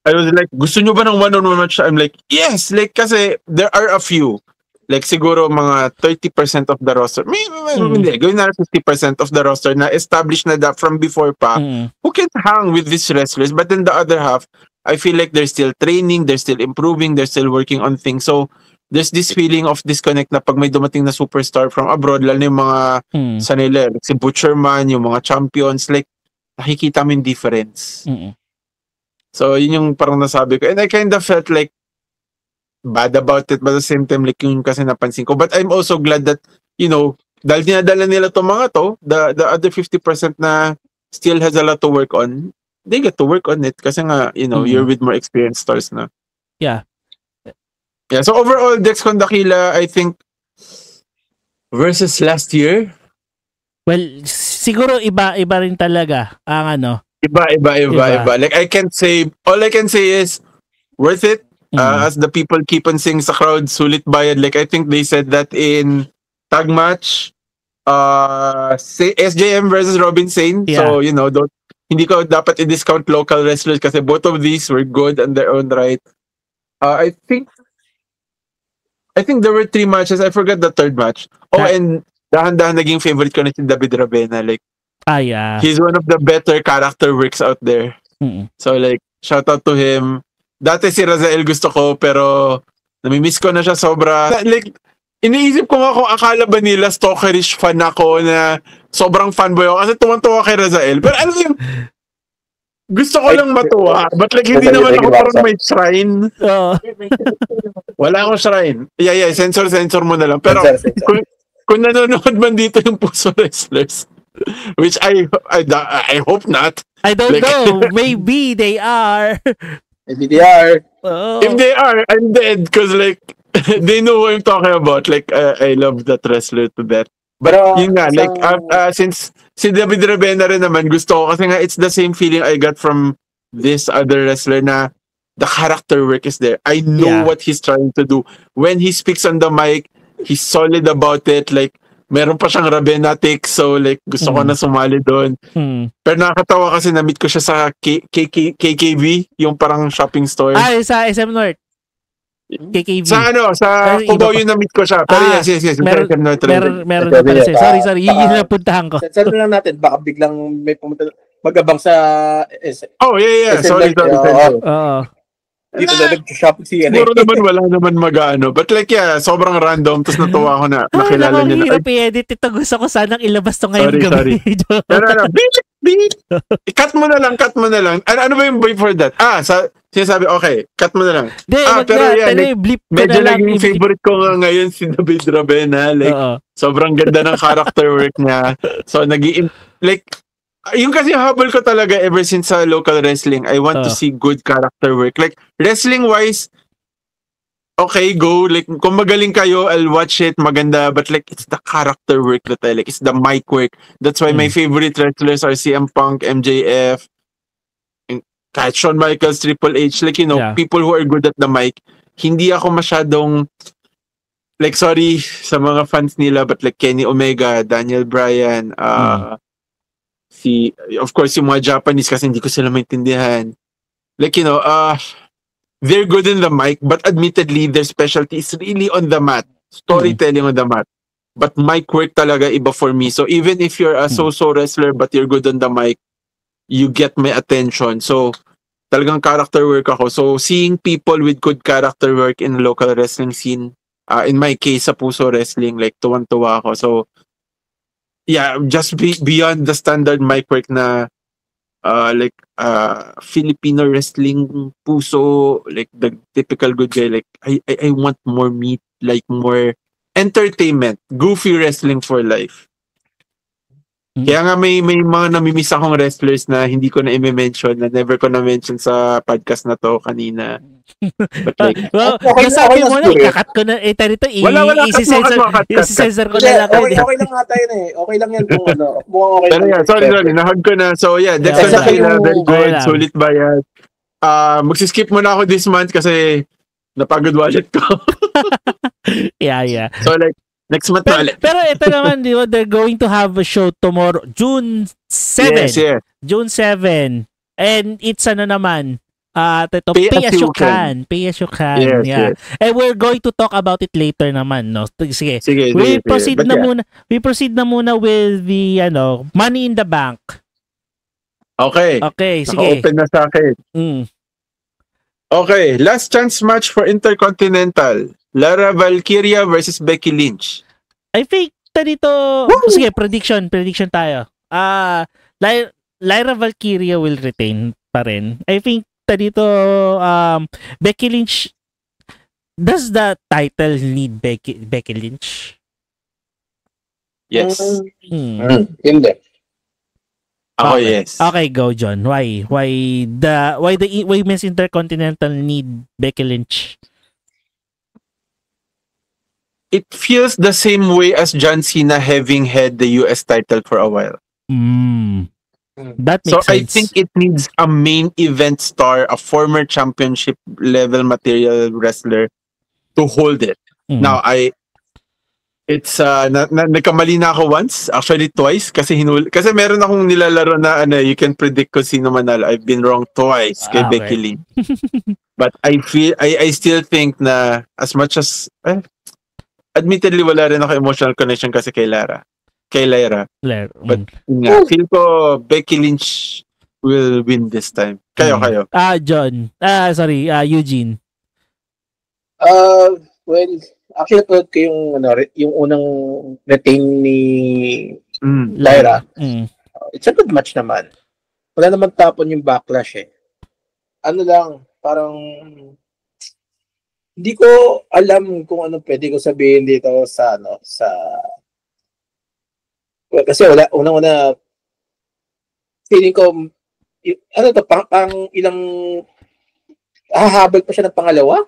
[SPEAKER 2] I was like, gusto nyo ba ng one-on-one match? I'm like, yes! Like, kasi there are a few. Like, siguro mga 30% of the roster. Hindi, gawin na 50% of the roster na established na that from before pa. Who can hang with these wrestlers? But then the other half, I feel like they're still training, they're still improving, they're still working on things. So, there's this feeling of disconnect na pag may dumating na superstar from abroad, lalo na yung mga sanila, like si Butcherman, yung mga champions, like, nakikita mo yung difference. So, yun yung parang nasabi ko. And I kind of felt like bad about it, but at the same time, like yung kasi napansin ko. But I'm also glad that, dahil dinadala nila itong mga to, the other 50% na still has a lot to work on, they get to work on it kasi nga, you're with more experienced stars na.
[SPEAKER 3] Yeah.
[SPEAKER 2] So overall, Dexcon Daquila, I think, versus last year,
[SPEAKER 3] well, siguro iba rin talaga ang
[SPEAKER 2] Iba. Like, all I can say is, worth it. As the people keep on saying sa crowd, sulit bayad. Like, I think they said that in tag match, SJM versus Robin Sane.
[SPEAKER 3] Yeah.
[SPEAKER 2] So, hindi ko dapat i-discount local wrestlers kasi both of these were good on their own right. I think there were 3 matches. I forgot the third match. And dahan-dahan naging favorite ko na si David Ravena. Like, he's one of the better character works out there. So, like, shout out to him. Dati si Razael gusto ko, pero namimiss ko na siya sobra. Like, iniisip ko nga kung akala ba nila stalkerish fan ako na sobrang fanboy ako kasi tuwan-tuwa kay Razael. Pero alam mo yung, gusto ko lang matuwa. But like, hindi naman ako parang may shrine. Wala akong shrine. Yeah, censor mo na lang. Pero kung nanonood man dito yung Puso Wrestlers, which I hope not.
[SPEAKER 3] I don't know. Maybe they are.
[SPEAKER 1] Maybe they are.
[SPEAKER 2] If they are, I'm dead because like they know what I'm talking about. Like I love that wrestler to death. But yun nga, like since si David Ravena rin naman gusto ko kasi nga it's the same feeling I got from this other wrestler na the character work is there. I know what he's trying to do. When he speaks on the mic, he's solid about it. Like meron pa siyang Ravenatics, so like gusto ko na sumali doon. Pero nakakatawa kasi na-meet ko siya sa KKV, yung parang shopping store.
[SPEAKER 3] Sa SM North. KKV.
[SPEAKER 2] Sa Cubao yung na-meet ko siya. Pero yes.
[SPEAKER 3] Meron na pala siya. Sorry. Yun yung napuntahan ko.
[SPEAKER 1] Saan lang natin, baka biglang may pumunta, magabang sa
[SPEAKER 2] yeah. Sorry.
[SPEAKER 1] Dito na nag-shopping siya.
[SPEAKER 2] Siguro naman wala naman mag-ano. But like sobrang random. Tapos natuwa ako na nakilala niya na.
[SPEAKER 3] Hirap i-edit ito. Gusto ko sanang ilabas to ngayong gabi.
[SPEAKER 2] Sorry. Cut mo na lang. Ano ba yung boy for that? Sinasabi, okay, cut mo na lang. Pero
[SPEAKER 3] blip
[SPEAKER 2] medyo naging favorite ko nga ngayon si David Ravena. Like, sobrang ganda ng character work niya. So, like, yung kasi habol ko talaga ever since sa local wrestling, I want to see good character work. Like, wrestling-wise, okay, go. Like, kung magaling kayo, I'll watch it, maganda. But like, it's the character work that I like. It's the mic work. That's why my favorite wrestlers are CM Punk, MJF, kahit Shawn Michaels, Triple H. Like, people who are good at the mic. Hindi ako masyadong, like, sorry sa mga fans nila, but like Kenny Omega, Daniel Bryan, of course, yung mga Japanese kasi hindi ko sila maintindihan. Like, they're good in the mic, but admittedly, their specialty is really on the mat. Storytelling on the mat. But mic work talaga iba for me. So even if you're a so-so wrestler but you're good on the mic, you get my attention. So talagang character work ako. So seeing people with good character work in the local wrestling scene, in my case sa Puso Wrestling, like tuwan-tuwa ako. So yeah, just beyond the standard mic work na Filipino wrestling Puso, like the typical good guy, like I want more meat, like more entertainment, goofy wrestling for life. Kaya nga may mga namimiss akong wrestlers na hindi ko na i-mention, na never ko na-mention sa podcast na to kanina. But like,
[SPEAKER 3] nasabi mo na, ikakat ko na, tarito, isi-censor ko na lang.
[SPEAKER 1] Okay lang nga tayo na eh. Okay lang yan kung mukhang okay.
[SPEAKER 2] Pero yeah, sorry, nahag ko na. So yeah, Dexter Sakila, very good, sulit bayad. Magsiskip muna ako this month kasi napagod wallet ko.
[SPEAKER 3] Yeah.
[SPEAKER 2] So like, next month na ulit.
[SPEAKER 3] Pero ito naman, di ba, they're going to have a show tomorrow, June 7.
[SPEAKER 2] Yes.
[SPEAKER 3] June 7. And it's naman, pay as you can.
[SPEAKER 2] Yes,
[SPEAKER 3] yeah.
[SPEAKER 2] Yes.
[SPEAKER 3] And we're going to talk about it later naman, no? Sige.
[SPEAKER 2] We
[SPEAKER 3] proceed na muna with the, Money in the Bank.
[SPEAKER 2] Okay,
[SPEAKER 3] sige.
[SPEAKER 2] Naka-open na sa akin. Okay, last chance match for Intercontinental. Lara Valkyria versus Becky Lynch.
[SPEAKER 3] I think dito, sige, prediction tayo. Lyra Valkyria will retain pa rin. I think dito, Becky Lynch, does the title need Becky Lynch?
[SPEAKER 2] Yes.
[SPEAKER 1] Hindi.
[SPEAKER 2] Ako, yes.
[SPEAKER 3] Okay, go John. Why the Women's Intercontinental need Becky Lynch?
[SPEAKER 2] It feels the same way as John Cena having had the US title for a while.
[SPEAKER 3] That makes sense.
[SPEAKER 2] I think it needs a main event star, a former championship level material wrestler to hold it. Now, nagkamali na ako once, actually twice, kasi meron akong nilalaro na you can predict kung sino manalo. I've been wrong twice kay Becky Lynch. But I still think na as much as admittedly, wala rin ako emotional connection kasi kay Lyra. But feel ko Becky Lynch will win this time. Kayo.
[SPEAKER 3] John. Eugene.
[SPEAKER 1] Well, actually, ko yung unang retain ni Lyra. It's a good match naman. Wala naman tapon yung backlash eh. Parang hindi ko alam kung ano pwede ko sabihin dito kasi unang-una feeling ko pang ilang hahabol pa siya ng pangalawa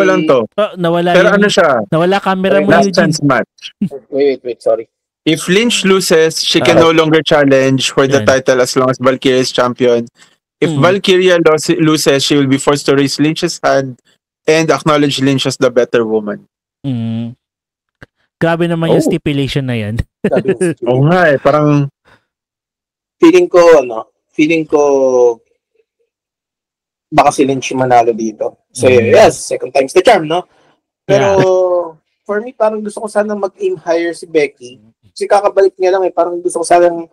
[SPEAKER 2] lang to.
[SPEAKER 3] Nawala
[SPEAKER 2] pero siya,
[SPEAKER 3] nawala camera mo,
[SPEAKER 2] last chance match.
[SPEAKER 1] Wait, sorry.
[SPEAKER 2] If Lynch loses, she can no longer challenge for the title as long as Valkyria is champion. If Valkyria loses, she will be forced to raise Lynch's hand and acknowledge Lynch as the better woman.
[SPEAKER 3] Grabe naman yung stipulation na yan.
[SPEAKER 2] Oo nga parang
[SPEAKER 1] feeling ko baka si Lynch manalo dito. So yes, second time's the charm, no? Pero for me, parang gusto ko sanang mag-aim higher si Becky. Kasi kakabalik niya lang parang gusto ko sanang,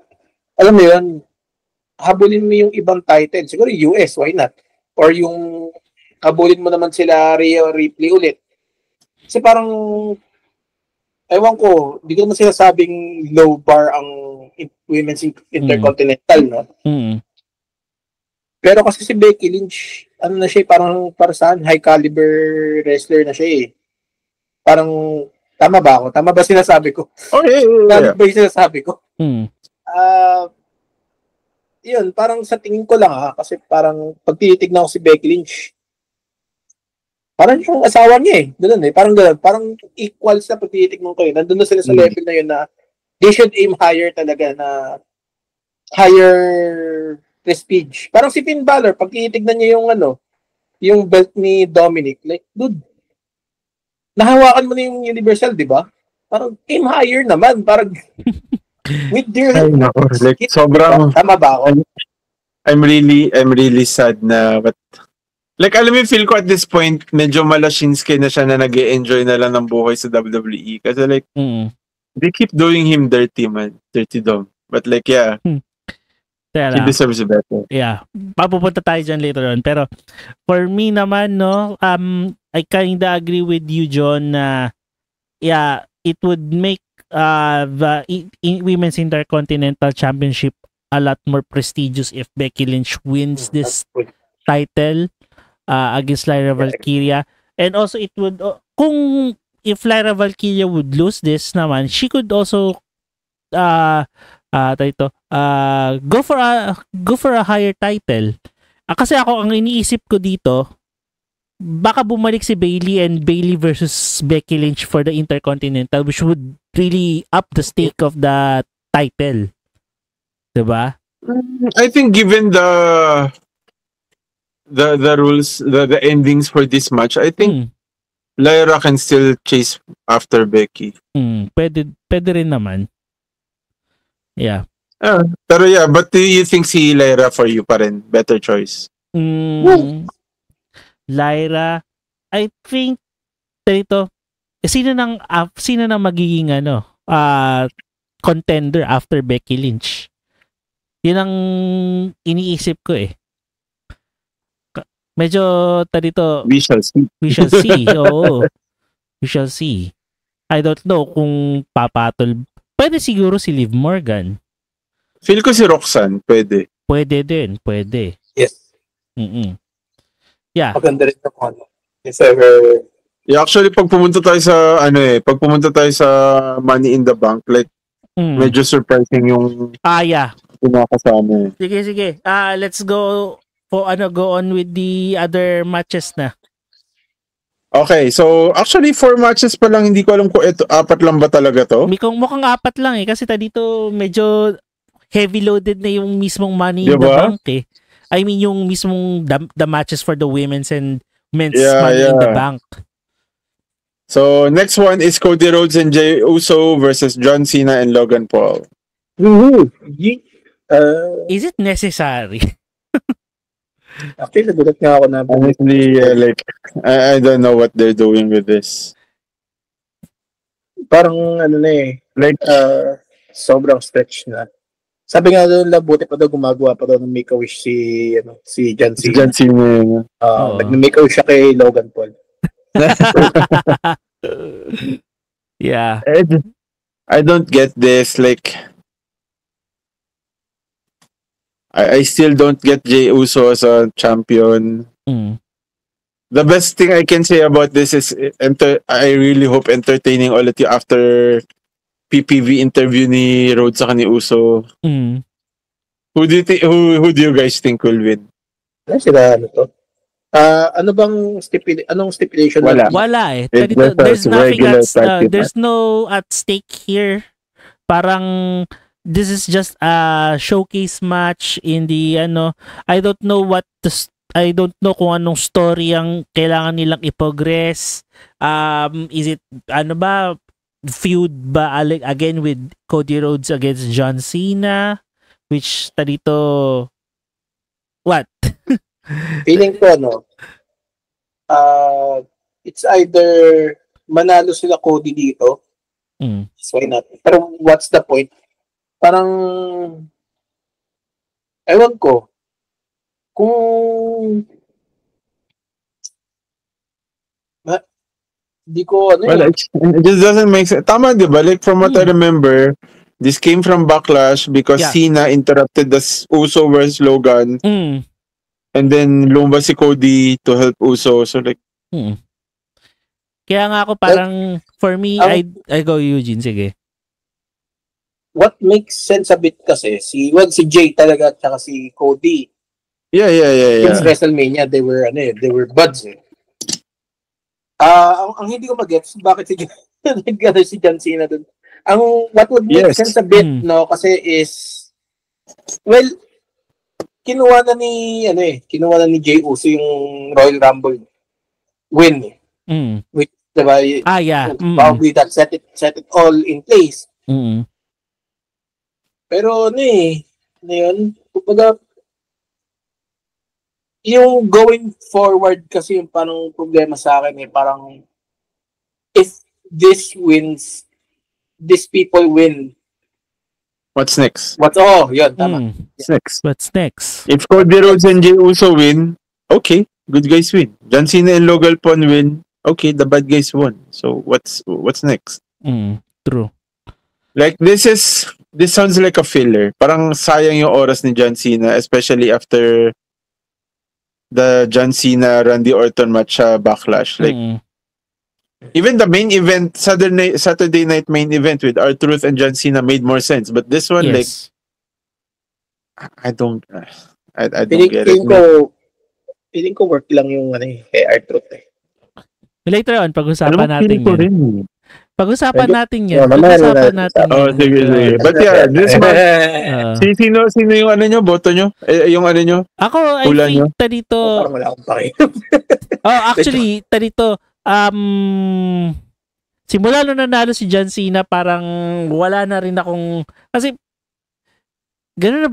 [SPEAKER 1] alam mo yun, habulin mo yung ibang title. Siguro US, why not? Or yung habulin mo naman sila Rhea Ripley ulit. Kasi parang, ewan ko, di ko naman sinasabing low bar ang Women's Intercontinental, no? Pero kasi si Becky Lynch, na siya, parang para saan, high caliber wrestler na siya eh. Parang, tama ba ako? Tama ba sinasabi ko? Tama ba yung sinasabi ko? Yun, parang sa tingin ko lang kasi parang pag tinitignan ko si Becky Lynch, parang yung asawa niya doon parang gano'n, parang equals na pag tinitignan ko nandun na sila sa level na yun na they should aim higher talaga, na higher prestige. Parang si Finn Balor, pag tinitignan niya yung belt ni Dominic, like, dude, nahawakan mo na yung Universal, di ba? Parang aim higher naman, parang With their
[SPEAKER 2] like sobrang
[SPEAKER 1] tama ba ako?
[SPEAKER 2] I'm really sad na like alam mo feel ko at this point medyo Malashinsky na siya na nag-e-enjoy na lang ng buhay sa WWE kasi like they keep doing him dirty man, dirty dog. But like yeah. He deserves better.
[SPEAKER 3] Yeah. Papupunta tayo dyan later on. Pero for me naman, no, I kinda agree with you, John, na yeah, it would make the Women's Intercontinental Championship a lot more prestigious if Becky Lynch wins this title against Lyra Valkyria. And also it would, kung if Lyra Valkyria would lose this naman, she could also go for a higher title. Kasi ako ang iniisip ko dito, baka bumalik si Bayley and Bayley versus Becky Lynch for the Intercontinental, which would really up the stake of the title. Diba?
[SPEAKER 2] I think given the rules, the endings for this match, I think Lyra can still chase after Becky.
[SPEAKER 3] Pwede rin naman. Yeah.
[SPEAKER 2] Pero yeah, but do you think si Lyra for you pa rin? Better choice?
[SPEAKER 3] Lyra, I think dito, sino nang magiging contender after Becky Lynch? Yun ang iniisip ko eh. Medyo dito,
[SPEAKER 2] we shall see.
[SPEAKER 3] Oo. We shall see. I don't know kung papatol. Pwede siguro si Liv Morgan.
[SPEAKER 2] Feel ko si Roxanne, pwede.
[SPEAKER 3] Pwede din, pwede.
[SPEAKER 1] Yes.
[SPEAKER 3] Yeah.
[SPEAKER 1] Maganda rin naman. If ever...
[SPEAKER 2] Yeah, actually, pag pumunta tayo sa Money in the Bank, like, medyo surprising yung...
[SPEAKER 3] yeah.
[SPEAKER 2] Pinakasama.
[SPEAKER 3] Sige. Let's go on with the other matches na.
[SPEAKER 2] Okay, so actually 4 matches pa lang, hindi ko alam kung ito 4 lang ba talaga to?
[SPEAKER 3] Mukhang 4 lang eh kasi dito medyo heavy loaded na yung mismong Money in the Bank eh. I mean yung mismong the matches for the women's and men's Money in the Bank.
[SPEAKER 2] So next one is Cody Rhodes and Jey Uso versus John Cena and Logan Paul.
[SPEAKER 3] Is it necessary?
[SPEAKER 1] Actually, nagulat nga ako na...
[SPEAKER 2] Honestly, like, I don't know what they're doing with this.
[SPEAKER 1] Parang, like, sobrang stretch na. Sabi nga doon, buti pa daw gumagawa pa daw ng Make-A-Wish si John Cena.
[SPEAKER 2] John Cena.
[SPEAKER 1] Nag-Make-A-Wish siya kay Logan Paul.
[SPEAKER 3] Yeah.
[SPEAKER 2] I don't get this, like... I still don't get Jey Uso as a champion. The best thing I can say about this is I really hope entertaining ulit yung after PPV interview ni Rhodes sa ni Uso. Who do you guys think will win?
[SPEAKER 1] Sila to? Anong stipulation?
[SPEAKER 3] Wala eh. There's nothing there's no at stake here. Parang this is just a showcase match in the I don't know kung anong story ang kailangan nilang i-progress. Is it feud ba again with Cody Rhodes against John Cena, which dito what?
[SPEAKER 1] Feeling ko it's either manalo sila Cody dito. So why not? Pero what's the point? Parang, ewan ko, kung, di ko,
[SPEAKER 2] it just doesn't make sense. Tama, di ba? Like, from what I remember, this came from Backlash because Cena interrupted the Uso versus Logan. And then, lumabas si Cody to help Uso. So, like,
[SPEAKER 3] Kaya nga ako parang, for me, I go Eugene, sige.
[SPEAKER 1] What makes sense a bit kasi si Jay talaga at saka si Cody.
[SPEAKER 2] Yeah.
[SPEAKER 1] Since WrestleMania, they were buds eh. Ang hindi ko magets bakit si John Cena dun. What would make sense a bit kasi is kinuha na ni Jey Uso yung Royal Rumble win eh. Which diba?
[SPEAKER 3] Yeah.
[SPEAKER 1] Probably that set it all in place. Pero yun, kumbaga, yung going forward kasi yung parang problema sa akin parang if these people win.
[SPEAKER 2] What's next?
[SPEAKER 1] Yun, tama.
[SPEAKER 2] What's next?
[SPEAKER 3] What's next?
[SPEAKER 2] If Cody Rhodes and Jey Uso win, okay, good guys win. John Cena and Logan Paul win, okay, the bad guys won. So what's next?
[SPEAKER 3] True.
[SPEAKER 2] Like this sounds like a filler. Parang sayang yung oras ni John Cena, especially after the John Cena Randy Orton match Backlash. Like even the main event, Saturday night main event with R-Truth and John Cena made more sense. But this one, like, I don't get it.
[SPEAKER 1] Feeling ko work lang yung kay R-Truth
[SPEAKER 3] Later on, pag-usapan natin yan. Pag-usapan natin yan.
[SPEAKER 2] Sige. But yeah, this one, sino yung boto nyo? Yung nyo?
[SPEAKER 3] Ako, I think dito.
[SPEAKER 1] Parang wala akong pakialam.
[SPEAKER 3] Actually, dito, simula nung nanalo si John Cena, parang wala na rin akong, kasi, ganun na,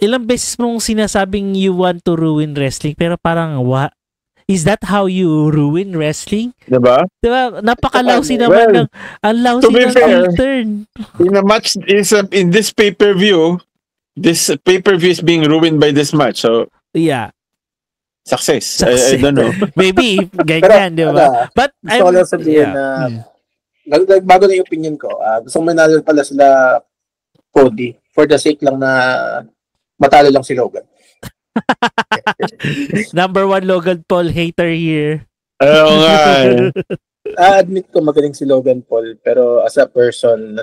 [SPEAKER 3] ilang beses mong sinasabing you want to ruin wrestling, pero parang, is that how you ruin wrestling?
[SPEAKER 2] Diba?
[SPEAKER 3] Napaka-lousy naman ng, ang lousy ng turn.
[SPEAKER 2] In a match, in this pay-per-view is being ruined by this match, so,
[SPEAKER 3] yeah.
[SPEAKER 2] Success. I don't know.
[SPEAKER 3] Maybe, ganyan, di ba? But,
[SPEAKER 1] gusto ko lang sabihin na, bago na yung opinion ko, gusto ko manalo pala sila Cody for the sake lang na matalo lang si Logan.
[SPEAKER 3] Number 1 Logan Paul hater here.
[SPEAKER 2] Oo nga.
[SPEAKER 1] Admit ko magaling si Logan Paul, pero as a person na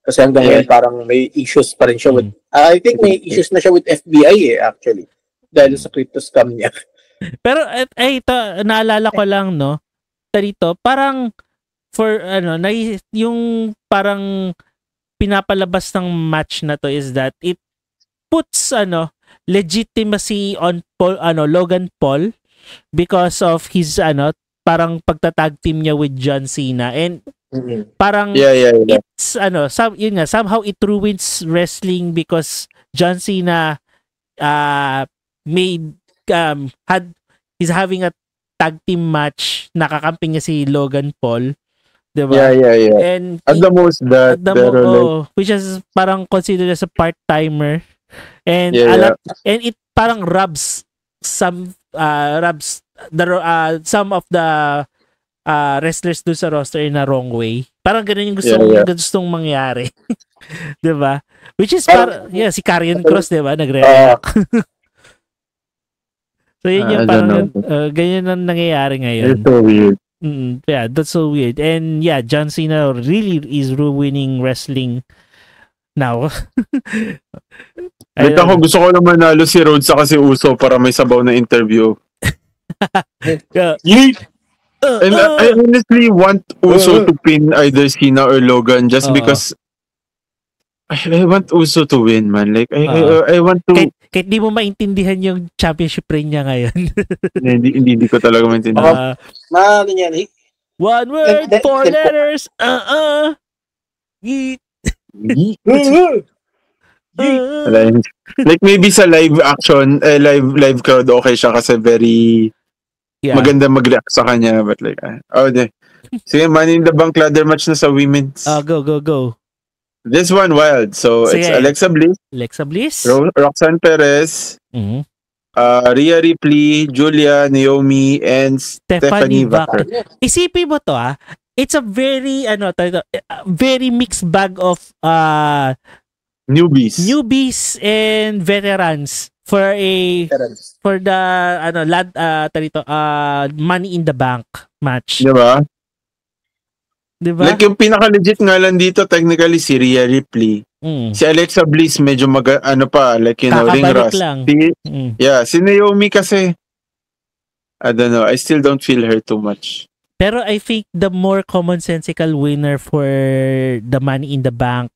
[SPEAKER 1] kasi hanggang ngayon parang may issues pa rin siya with, I think may issues na siya with FBI actually. Dahil sa crypto scam niya.
[SPEAKER 3] Pero ito naalala ko lang dito parang for yung parang pinapalabas ng match na to is that it puts legitimacy on Logan Paul because of his parang pagtatag team niya with John Cena and parang it's somehow it ruins wrestling because John Cena he's having a tag team match, nakakamping niya si Logan Paul, diba?
[SPEAKER 2] Yeah.
[SPEAKER 3] And
[SPEAKER 2] at the most that,
[SPEAKER 3] which is parang considered as a part-timer, and and it parang rubs some of the wrestlers do sa roster in a wrong way. Parang ganun yung gustong mangyari. Diba? Which is si Karrion Kross, diba? Nagre-react. So yun yung parang ganyan ang nangyayari ngayon.
[SPEAKER 2] It's so weird.
[SPEAKER 3] Yeah, that's so weird. And yeah, John Cena really is ruining wrestling now.
[SPEAKER 2] Gusto ko lang manalo si Rhodes sa kasi Uso para may sabaw na interview. And I honestly want Uso to pin either Cena or Logan just because I want Uso to win, man. Like, I want to...
[SPEAKER 3] Kahit di mo maintindihan yung championship reign niya ngayon.
[SPEAKER 2] hindi ko talaga maintindihan.
[SPEAKER 3] One word, 4 letters. Yeet.
[SPEAKER 2] Like, maybe sa live action, live crowd, okay siya kasi very... maganda mag-react sa kanya. But like, sige, Money in the Bank ladder match na sa women's.
[SPEAKER 3] Go.
[SPEAKER 2] This one wild. So it's Alexa Bliss, Roxanne Perez, Rhea Ripley, Julia, Naomi, and Stephanie Vacker.
[SPEAKER 3] Isipin mo to it's a very very mixed bag of newbies and veterans for the Money in the Bank match. Diba?
[SPEAKER 2] Like yung pinaka-legit nga lang dito, technically, si Rhea Ripley. Si Alexa Bliss, medyo like, ring rust. Si Naomi kasi, I don't know, I still don't feel her too much.
[SPEAKER 3] Pero I think the more commonsensical winner for the Money in the Bank,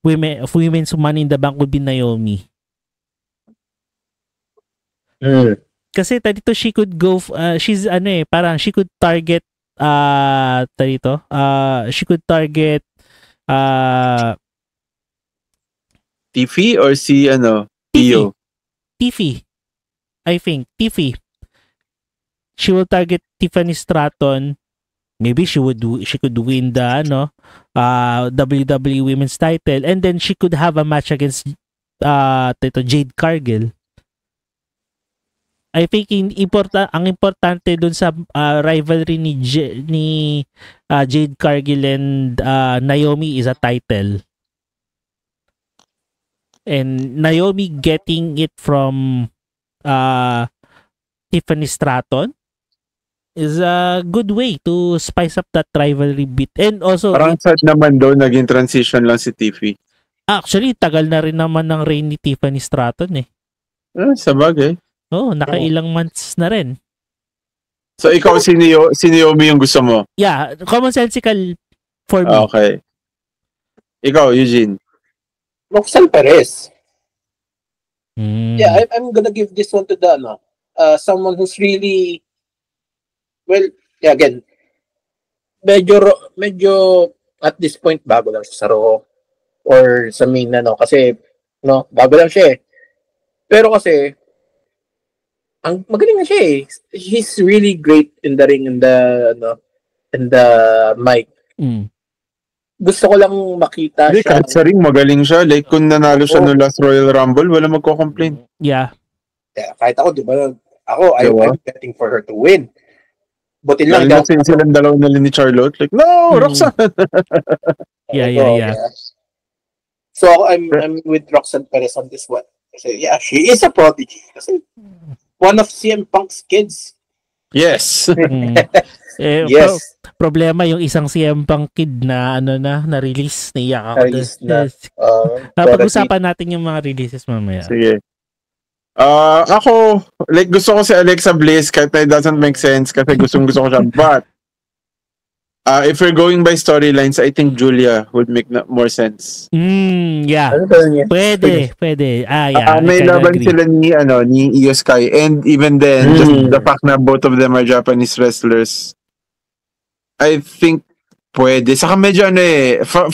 [SPEAKER 3] women's Money in the Bank would be Naomi. Kasi dito she could go, she's parang she could target she could target
[SPEAKER 2] Tiffy or si Io?
[SPEAKER 3] Tiffy. I think Tiffy. She will target Tiffany Stratton. Maybe she could win the WWE Women's title, and then she could have a match against Jade Cargill. I think ang importante dun sa rivalry ni Jade Cargill and Naomi is a title. And Naomi getting it from Tiffany Stratton is a good way to spice up that rivalry bit. And also,
[SPEAKER 2] Parang sad naman daw, naging transition lang si Tiffy.
[SPEAKER 3] Actually, tagal na rin naman ng reign ni Tiffany Stratton eh.
[SPEAKER 2] Sa bagay.
[SPEAKER 3] Nakailang months na rin.
[SPEAKER 2] So, ikaw, si Naomi yung gusto mo?
[SPEAKER 3] Yeah, commonsensical for me.
[SPEAKER 2] Okay. Ikaw, Eugene?
[SPEAKER 1] Roxanne Perez. Yeah, I'm gonna give this one to the someone who's really again, medyo at this point bago lang siya sa Raw or sa main kasi bago lang siya eh. Pero kasi ang magaling na siya eh. He's really great in the ring, in the mic. Gusto ko lang makita siya.
[SPEAKER 2] Kahit sa ring magaling siya. Like kung nanalo siya no last Royal Rumble, wala magko-complain.
[SPEAKER 3] Yeah.
[SPEAKER 1] Kahit ako, di ba? I'm betting for her to win. Buti lang.
[SPEAKER 2] Silang dalawa na ni Charlotte. Like, no, Roxanne!
[SPEAKER 3] Yeah.
[SPEAKER 1] So, I'm with Roxanne Perez on this one. Kasi, yeah, she is a prodigy. Kasi, one of CM Punk's kids.
[SPEAKER 2] Yes.
[SPEAKER 1] Yes.
[SPEAKER 3] Problema yung isang CM Punk kid na na-release. Naiyak ako. Pag-usapan natin yung mga releases mamaya.
[SPEAKER 2] Sige. Ako, like gusto ko si Alexa Bliss kahit na it doesn't make sense kasi gusto ko siya. But, if we're going by storylines, I think Julia would make more sense.
[SPEAKER 3] Yeah. Pwede.
[SPEAKER 2] May laban sila ni Io Sky, and even then, just the fact na both of them are Japanese wrestlers, I think pwede. Saka medyo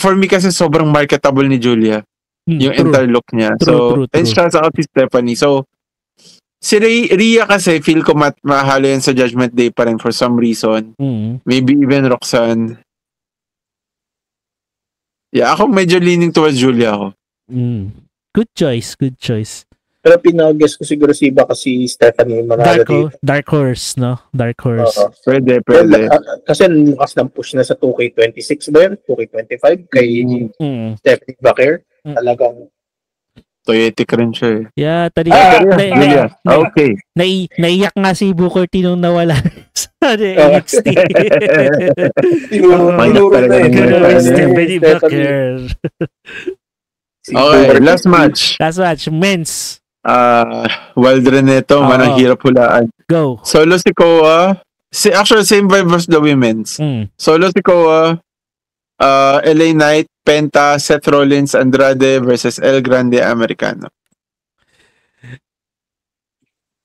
[SPEAKER 2] for me kasi sobrang marketable ni Julia. Yung entire look niya. True. And siya sa si Stephanie. So, si Rhea kasi feel ko mahalo yan sa Judgment Day pa rin for some reason. Maybe even Roxanne. Yeah, ako medyo leaning towards Julia ako.
[SPEAKER 3] Good choice.
[SPEAKER 1] Pero pinag-guess ko siguro si Iba kasi Stephanie manalo dito.
[SPEAKER 3] Dark Horse, no? Dark Horse.
[SPEAKER 2] Pwede.
[SPEAKER 1] Kasi lukas ng push na sa 2K26 ba yun? 2K25 kay Stephanie Bakir. Talagang
[SPEAKER 2] toyetic rin siya eh.
[SPEAKER 3] Yeah,
[SPEAKER 2] okay.
[SPEAKER 3] Naiyak nga si Booker T nung nawala sa NXT.
[SPEAKER 1] Tinuro na eh.
[SPEAKER 3] Stephanie Bakir.
[SPEAKER 2] Okay, last match.
[SPEAKER 3] Men's.
[SPEAKER 2] Wild rin ito, manang hirap hulaan.
[SPEAKER 3] Go.
[SPEAKER 2] Solo si Koa. Actually, same vibe as the women's. Solo si Koa. LA Knight, Penta, Seth Rollins, Andrade versus El Grande Americano.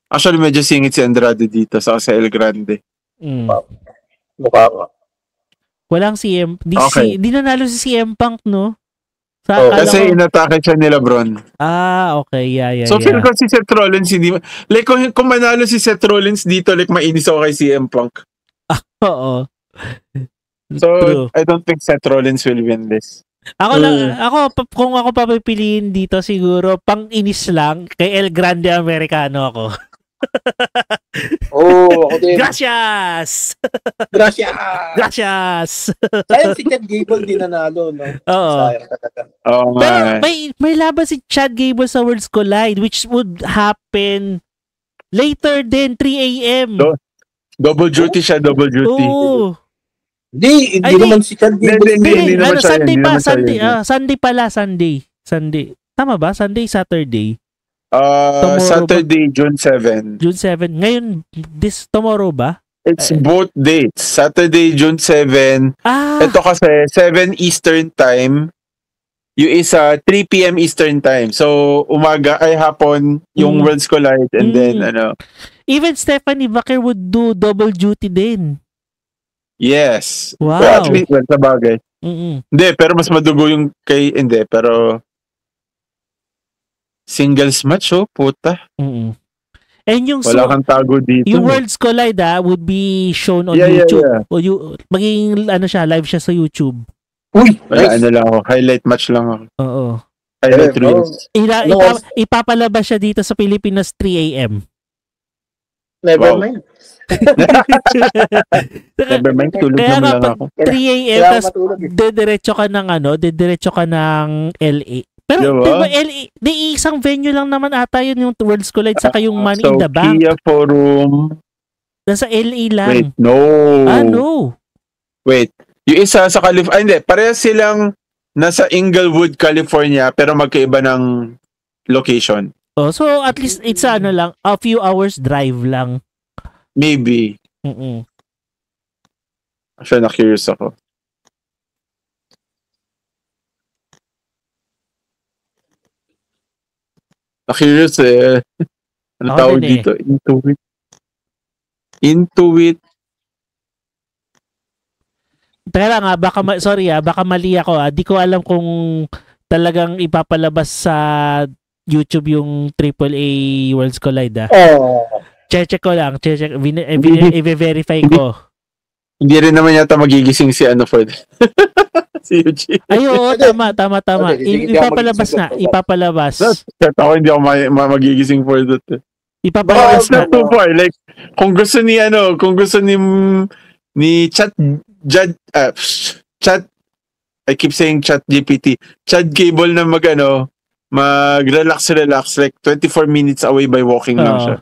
[SPEAKER 2] Actually, medyo singit si Andrade dito sa El Grande.
[SPEAKER 1] Mukha ko.
[SPEAKER 3] Walang CM. Di nanalo si CM Punk, no?
[SPEAKER 2] Kasi inatake siya ni LeBron.
[SPEAKER 3] Okay. Yeah.
[SPEAKER 2] So, feel ko si Seth Rollins, hindi... Like, kung manalo si Seth Rollins dito, like, mainis ako kay CM Punk.
[SPEAKER 3] Oo.
[SPEAKER 2] So, true. I don't think Seth Rollins will win this.
[SPEAKER 3] Kung ako papipiliin dito, siguro, pang-inis lang, kay El Grande Americano ako.
[SPEAKER 1] Ako din.
[SPEAKER 3] Gracias!
[SPEAKER 1] Sayang si Chad Gable din nanalo, no?
[SPEAKER 3] Oo. Pero may laban si Chad Gable sa Worlds Collide, which would happen later than 3 a.m.
[SPEAKER 2] Double duty siya, double duty.
[SPEAKER 3] Oo.
[SPEAKER 1] Hindi naman si Chad Gable.
[SPEAKER 2] Hindi naman siya.
[SPEAKER 3] Sunday. Tama ba? Saturday.
[SPEAKER 2] Saturday, June 7.
[SPEAKER 3] June 7. Ngayon, tomorrow ba?
[SPEAKER 2] It's both dates. Saturday, June 7. Ito kasi 7 Eastern Time. Yung isa 3 p.m. Eastern Time. So, hapon yung Worlds Collide and then
[SPEAKER 3] Even Stephanie Bakir would do double duty din.
[SPEAKER 2] Yes.
[SPEAKER 3] Wow.
[SPEAKER 2] At least, sa bagay. Hindi, pero mas madugo yung hindi, pero Singles match, puta.
[SPEAKER 3] Mm-mm. And yung
[SPEAKER 2] Wala kang tago dito.
[SPEAKER 3] Yung Worlds Collide would be shown on YouTube. O magiging live siya sa YouTube.
[SPEAKER 1] Uy,
[SPEAKER 2] wala, nice. Lang ako. Highlight match lang ako.
[SPEAKER 3] Oo.
[SPEAKER 2] Highlight reels.
[SPEAKER 3] Ipapalabas siya dito sa Pilipinas 3 a.m.
[SPEAKER 1] Never mind.
[SPEAKER 2] Never mind, tulog naman lang ako.
[SPEAKER 3] 3 a.m. tas dediretso ka ng LA. Pero diba LA, di isang venue lang naman ata yun yung Worlds Collide saka yung Money in the Bank.
[SPEAKER 2] Kia Forum.
[SPEAKER 3] Nasa LA lang.
[SPEAKER 2] Wait, no.
[SPEAKER 3] No.
[SPEAKER 2] Wait, yung isa sa California, hindi, parehas silang nasa Inglewood, California, pero magkaiba ng location.
[SPEAKER 3] Oh, so at least it's a few hours drive lang.
[SPEAKER 2] Maybe. Actually, na-curious ako. Na-curious ano tawag dito? Intuit.
[SPEAKER 3] Teka lang baka baka mali ako di ko alam kung talagang ipapalabas sa YouTube yung AAA Worlds Collide Check ko lang. I-verify ko.
[SPEAKER 2] Hindi rin naman yata magigising si Ford. Si Eugene.
[SPEAKER 3] Ay, oo, tama. Ipapalabas.
[SPEAKER 2] Ako hindi ako magigising for that.
[SPEAKER 3] Ipapalabas
[SPEAKER 2] na. Too far. Like, kung gusto ni Chat I keep saying Chat GPT. Chat Cable na mag-relax, like 24 minutes away by walking lang siya.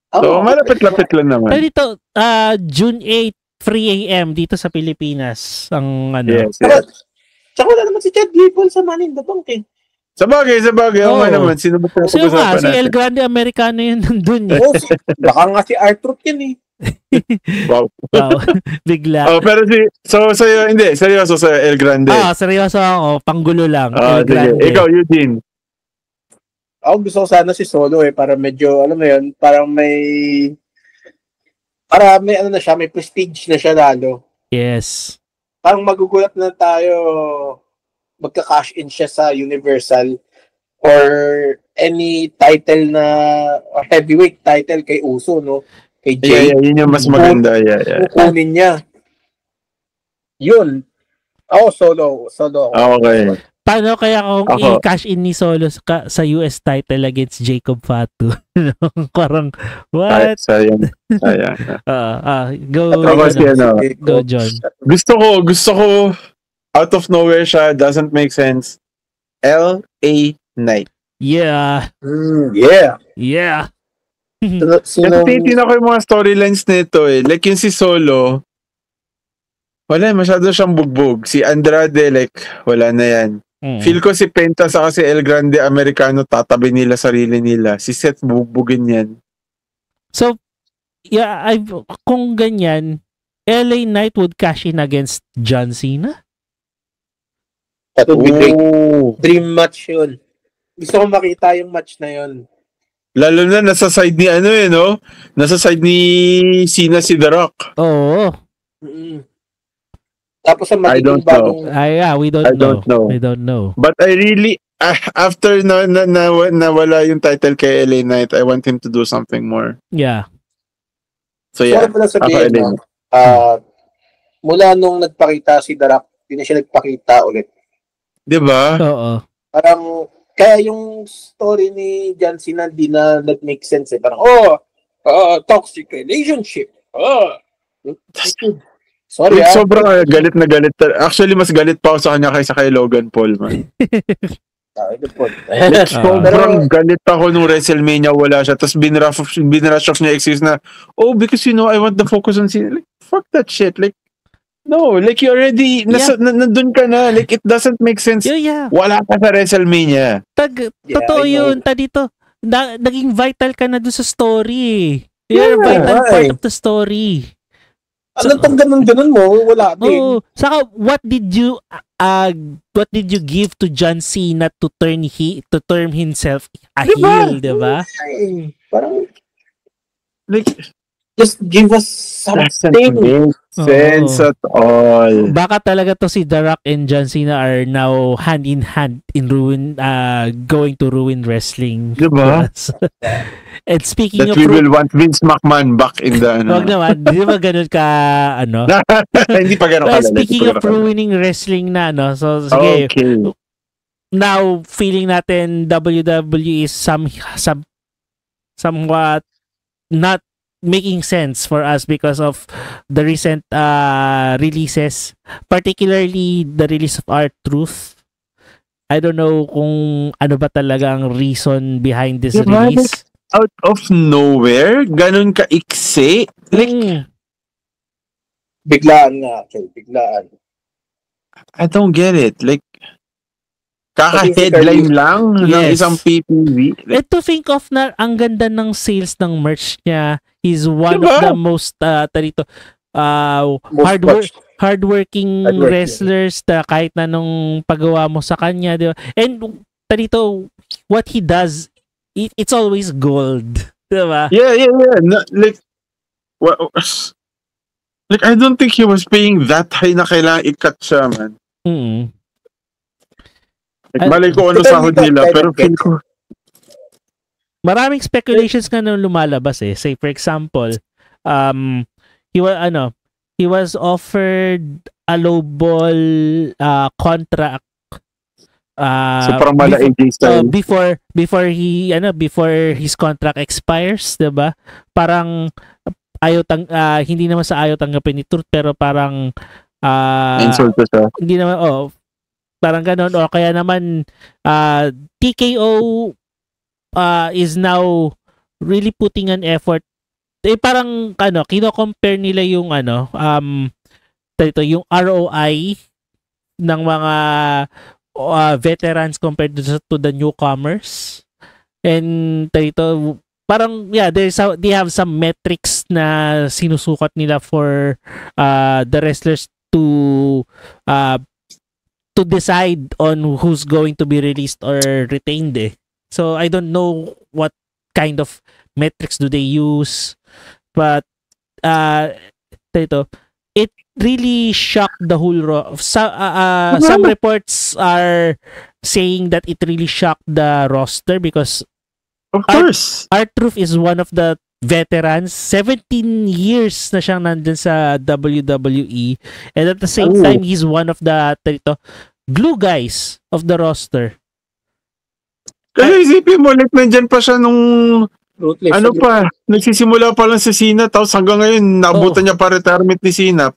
[SPEAKER 2] So, malapit-lapit lang naman.
[SPEAKER 3] Pero dito, June 8, 3 a.m. dito sa Pilipinas. Ang
[SPEAKER 2] Yes.
[SPEAKER 1] Tsaka wala naman si Chad Gable sa Money in the Bank
[SPEAKER 2] Sa bagay. Oo nga naman. Sino ba
[SPEAKER 3] si El Grande Americano yun nandun
[SPEAKER 1] baka nga si Artruth yun
[SPEAKER 2] Wow.
[SPEAKER 3] Bigla.
[SPEAKER 2] Pero sa'yo, hindi. Seryoso sa El Grande.
[SPEAKER 3] Seryoso ako. Panggulo lang. El Grande.
[SPEAKER 2] Ikaw, Eugene.
[SPEAKER 1] Ako gusto ko sana si Solo para medyo, parang may may prestige na siya lalo.
[SPEAKER 3] Yes.
[SPEAKER 1] Parang magugulat na tayo magka-cash in siya sa Universal or any title na heavyweight title kay Uso, no? Kay Jay.
[SPEAKER 2] Yeah, yun yung mas maganda. Yeah.
[SPEAKER 1] Kukunin niya. Yun. Solo.
[SPEAKER 2] Okay.
[SPEAKER 3] Paano kaya kung i-cash in ni Solo sa US title against Jacob Fatu? Parang, what?
[SPEAKER 2] Sayang.
[SPEAKER 3] Go, John.
[SPEAKER 2] Gusto ko, out of nowhere siya, doesn't make sense. LA Knight.
[SPEAKER 3] Yeah.
[SPEAKER 1] Yeah.
[SPEAKER 2] Kasi titignan ko yung mga storylines nito Like yung si Solo, wala, masyado siyang bugbog. Si Andrade, wala na yan. Feel ko si Penta sa kasi El Grande Americano tatabi nila sarili nila. Si Seth bugbugin yan.
[SPEAKER 3] So, kung ganyan, LA Knight would cash in against John Cena?
[SPEAKER 1] That would be great. Dream match yun. Gusto ko makita yung match na yun.
[SPEAKER 2] Lalo na nasa side ni Nasa side ni Cena si The Rock.
[SPEAKER 3] Oo.
[SPEAKER 1] Tapos ang magiging bagong...
[SPEAKER 3] we don't know.
[SPEAKER 2] But I really, after nawala yung title kay LA Knight, I want him to do something more.
[SPEAKER 3] Yeah.
[SPEAKER 2] So yeah,
[SPEAKER 1] mula nung nagpakita si The Rock, hindi na siya nagpakita ulit.
[SPEAKER 2] Diba?
[SPEAKER 3] Oo.
[SPEAKER 1] Parang, kaya yung story ni John Cena di na nag-make sense Parang, toxic relationship. Sorry,
[SPEAKER 2] sobrang galit na galit. Actually, mas galit pa ako sa kanya kaysa kay Logan Paul, man. Sobrang galit ako nung WrestleMania, wala siya. Tapos binrush niya excuse na, because I want the focus on Cena. Fuck that shit. No, you already, nandun ka na. It doesn't make sense.
[SPEAKER 3] Yeah.
[SPEAKER 2] Wala ka sa WrestleMania.
[SPEAKER 3] Totoo yun. Dito, naging vital ka na doon sa story. You're a vital part of the story.
[SPEAKER 1] Anong ganun mo? Wala din.
[SPEAKER 3] Saka, what did you give to John Cena to term himself a heel, diba?
[SPEAKER 1] Parang, just give us something.
[SPEAKER 2] Sense at all.
[SPEAKER 3] Baka talaga to si The Rock and John Cena are now hand in hand in going to ruin wrestling.
[SPEAKER 2] Diba?
[SPEAKER 3] And speaking
[SPEAKER 2] that
[SPEAKER 3] of
[SPEAKER 2] we will want Vince McMahon back in the
[SPEAKER 3] wag naman, di ba ganun ka
[SPEAKER 2] hindi pa ganun
[SPEAKER 3] kalala. Speaking of ruining wrestling na so sige.
[SPEAKER 2] Okay.
[SPEAKER 3] Now feeling natin WWE is somewhat not making sense for us because of the recent releases, particularly the release of R-Truth. I don't know kung ano ba talaga ang reason behind this release.
[SPEAKER 2] Out of nowhere, ganun ka iksi. Like,
[SPEAKER 1] biglaan nga, actually, biglaan.
[SPEAKER 2] I don't get it. Like, kaka-headline lang ng isang PPV.
[SPEAKER 3] And to think of na, ang ganda ng sales ng merch niya, he's one of the most hardworking wrestlers na kahit na nung paggawa mo sa kanya, diba? And tarito, what he does, it's always gold, diba?
[SPEAKER 2] Yeah. No, like I don't think he was paying that high na kailangan i-cut siya, man. Like, malay ko ano sahod nila, pero feel ko
[SPEAKER 3] maraming speculations nga nung lumalabas eh. Say for example, he was offered a lowball contract
[SPEAKER 2] so parang mala AJ style.
[SPEAKER 3] before his contract expires, 'di ba? Parang hindi naman sa ayaw tanggapin ni Truth, pero parang
[SPEAKER 2] insulto siya.
[SPEAKER 3] Hindi naman parang gano'n, o kaya naman TKO is now really putting an effort. Parang kino-compare nila yung yung ROI ng mga veterans compared to the newcomers. And parang they have some metrics na sinusukat nila for the wrestlers to decide on who's going to be released or retained eh. So I don't know what kind of metrics do they use, but it really shocked the whole some reports are saying that it really shocked the roster because
[SPEAKER 2] of course
[SPEAKER 3] R-Truth is one of the veterans. 17 years na siyang nandun sa WWE, and at the same time he's one of the glue guys of the roster.
[SPEAKER 2] Kasi isipin mo, like, nandyan pa siya nung nagsisimula pa lang si Cena, tapos hanggang ngayon naabutan niya pa retirement ni Cena.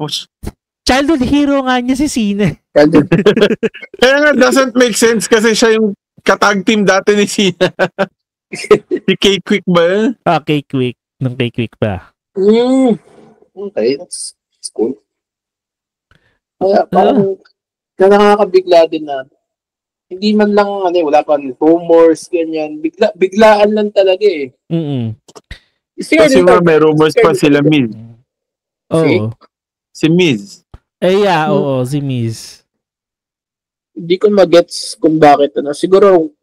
[SPEAKER 3] Childhood hero nga niya si Cena.
[SPEAKER 2] Kaya nga, doesn't make sense kasi siya yung katag team dati ni Cena. Si K-Quick ba yun?
[SPEAKER 3] K-Quick. Nung K-Quick pa.
[SPEAKER 1] Okay, that's cool. Kaya parang nakakabigla din na hindi man lang wala pa rumors, ganyan. Biglaan lang talaga eh.
[SPEAKER 2] Kasi may rumors pa sila Miz. Si Miz.
[SPEAKER 3] Si Miz.
[SPEAKER 1] Hindi ko magets kung bakit siguro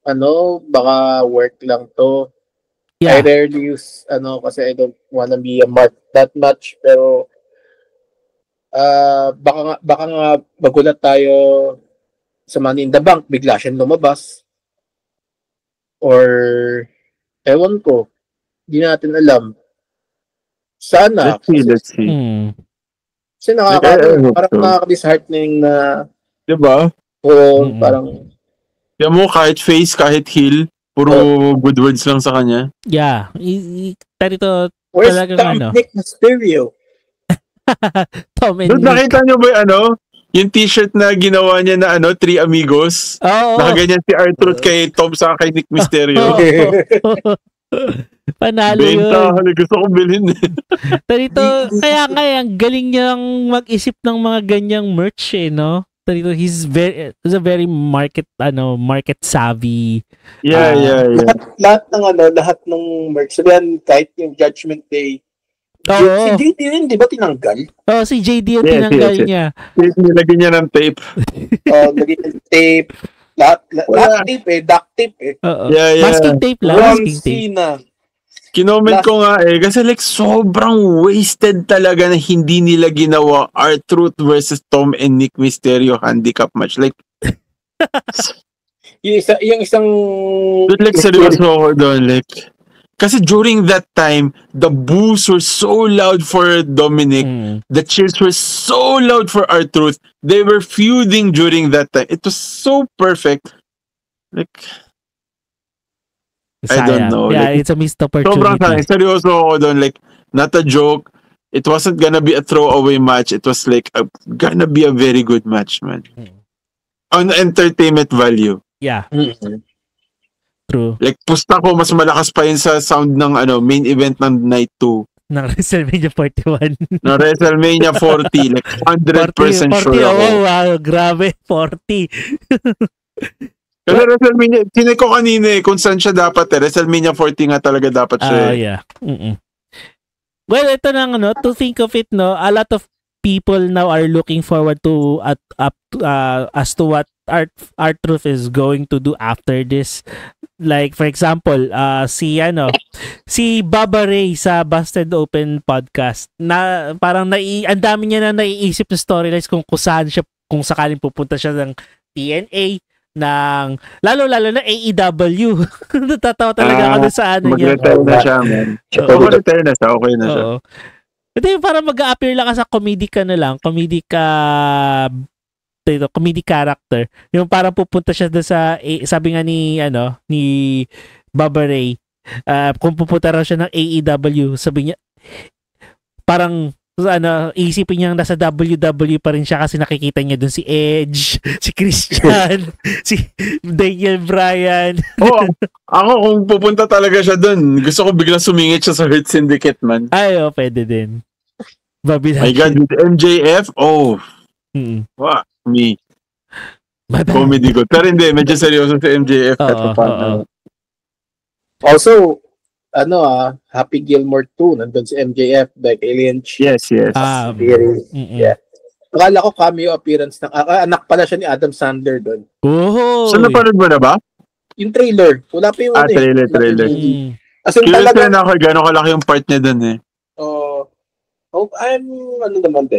[SPEAKER 1] baka work lang to. I rarely use kasi I don't wanna be a mark that much, pero baka nga magulat tayo sa Money in the Bank, bigla siyang lumabas, or ewan ko, hindi natin alam. Sana
[SPEAKER 2] let's see.
[SPEAKER 1] Kasi parang nakaka-disheartening na,
[SPEAKER 2] diba?
[SPEAKER 1] Parang
[SPEAKER 2] yan mo, kahit face, kahit heel, puro good words lang sa kanya.
[SPEAKER 1] Where's Nick Mysterio?
[SPEAKER 3] Tom and
[SPEAKER 2] Nick. Nakita nyo ba yung t-shirt na ginawa niya na Three Amigos? Nakaganyan si R-Truth kay Tom sa kay Nick Mysterio.
[SPEAKER 3] Panalo
[SPEAKER 2] Benta,
[SPEAKER 3] yun.
[SPEAKER 2] Gusto kong bilhin.
[SPEAKER 3] Kaya ang galing niyang mag-isip ng mga ganyang merch no? He's a very market savvy.
[SPEAKER 2] Yeah.
[SPEAKER 1] Lahat ng merch. Sabihan, kahit yung Judgment Day. Si JD yun, di ba tinanggal?
[SPEAKER 3] Si JD yung tinanggal niya.
[SPEAKER 2] Nilagyan niya ng tape.
[SPEAKER 1] Nilagyan ng tape. Lahat tape duct tape
[SPEAKER 2] Yeah.
[SPEAKER 3] Masking tape lang.
[SPEAKER 1] John Cena.
[SPEAKER 2] Kinoment ko nga kasi like sobrang wasted talaga na hindi nila ginawa R-Truth versus Tom and Nick Mysterio handicap match. Like,
[SPEAKER 1] yung isang...
[SPEAKER 2] But like, seryoso ako doon. Like, kasi during that time, the boos were so loud for Dominic. The cheers were so loud for R-Truth. They were feuding during that time. It was so perfect. Like, I don't know.
[SPEAKER 3] Yeah,
[SPEAKER 2] like,
[SPEAKER 3] it's a missed opportunity.
[SPEAKER 2] Sobrang sayang. Seryoso ako doon. Like, not a joke. It wasn't gonna be a throwaway match. It was like gonna be a very good match, man. On entertainment value.
[SPEAKER 3] Yeah. True.
[SPEAKER 2] Like, pusta ko, mas malakas pa yun sa sound ng main event ng Night 2.
[SPEAKER 3] Ng WrestleMania 41.
[SPEAKER 2] Na WrestleMania 40. Like, 100%
[SPEAKER 3] 40,
[SPEAKER 2] sure ako.
[SPEAKER 3] Oh, wow, grabe. 40.
[SPEAKER 2] Kasi WrestleMania, tinay ko kanina kung saan siya dapat WrestleMania 40 nga talaga dapat siya.
[SPEAKER 3] Yeah. Well, ito na to think of it, a lot of people now are looking forward to as to what R-Truth is going to do after this. Like, for example, si Baba Ray sa Busted Open podcast, na parang ang dami niya na naiisip na storylines kung saan siya, kung sakaling pupunta siya ng TNA, ng lalo na AEW. Natatawa talaga ako sa niya.
[SPEAKER 2] Mag-retire na siya, man. Mag-retire na siya, okay na siya.
[SPEAKER 3] Ito yung parang mag-a-appear lang sa comedic character. Yung parang pupunta siya doon sa, sabi nga ni Baba Ray, kung pupunta raw siya ng AEW, sabi niya, parang isipin niya nasa WWE pa rin siya kasi nakikita niya dun si Edge, si Christian, si Daniel Bryan.
[SPEAKER 2] Ako kung pupunta talaga siya dun, gusto ko biglang sumingit siya sa Hurt Syndicate, man.
[SPEAKER 3] Ay, pwede din.
[SPEAKER 2] My God, with MJF, wow, me. Comedy ko. Pero hindi, medyo seryoso si MJF.
[SPEAKER 1] Also, Happy Gilmore 2, nandun si MJF, Becky Lynch.
[SPEAKER 2] Yes.
[SPEAKER 1] Yeah. Akala ko cameo appearance ng anak pala siya ni Adam Sandler doon.
[SPEAKER 2] So napanood mo na ba?
[SPEAKER 1] Yung trailer. Wala pa yung
[SPEAKER 2] trailer.
[SPEAKER 1] As in
[SPEAKER 2] talaga.
[SPEAKER 1] Curious
[SPEAKER 2] na ako, gano'n kalaki yung part niya doon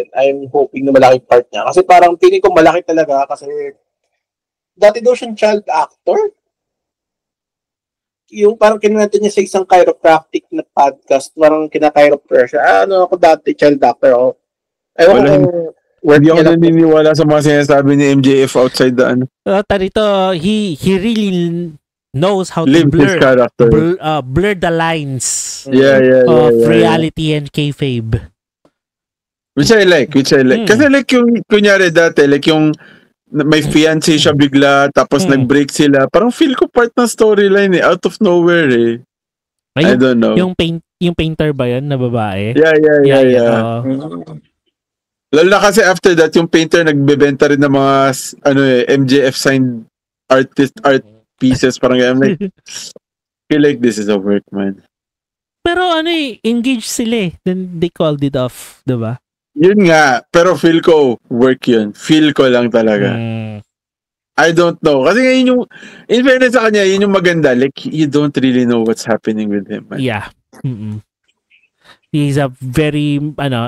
[SPEAKER 1] I'm hoping na malaki part niya. Kasi parang feeling ko malaki talaga kasi dati daw siyang child actor. Yung parang kinanto niya sa isang chiropractic na podcast, parang kinaka-chiropractor siya. Ako dati, child doctor ako.
[SPEAKER 2] Hindi ako naniniwala sa mga sinasabi ni MJF outside the
[SPEAKER 3] Tarito, he really knows how
[SPEAKER 2] to
[SPEAKER 3] blur the lines
[SPEAKER 2] of
[SPEAKER 3] reality and kayfabe.
[SPEAKER 2] Which I like. Kasi like yung, kunyari dati, like yung may fiancé siya bigla, tapos nag-break sila. Parang feel ko part ng storyline out of nowhere I don't know.
[SPEAKER 3] Yung painter ba yun na babae?
[SPEAKER 2] Yeah. Lalo na kasi after that, yung painter nagbebenta rin ng mga MJF signed art pieces. Parang I'm like, feel like this is a work, man.
[SPEAKER 3] Pero engaged sila then they called it off, diba?
[SPEAKER 2] Yun nga, pero feel ko work yun. Feel ko lang talaga. I don't know. Kasi ngayon yung, in fairness sa kanya, yun yung maganda. Like, you don't really know what's happening with him, man.
[SPEAKER 3] Yeah. He's a very,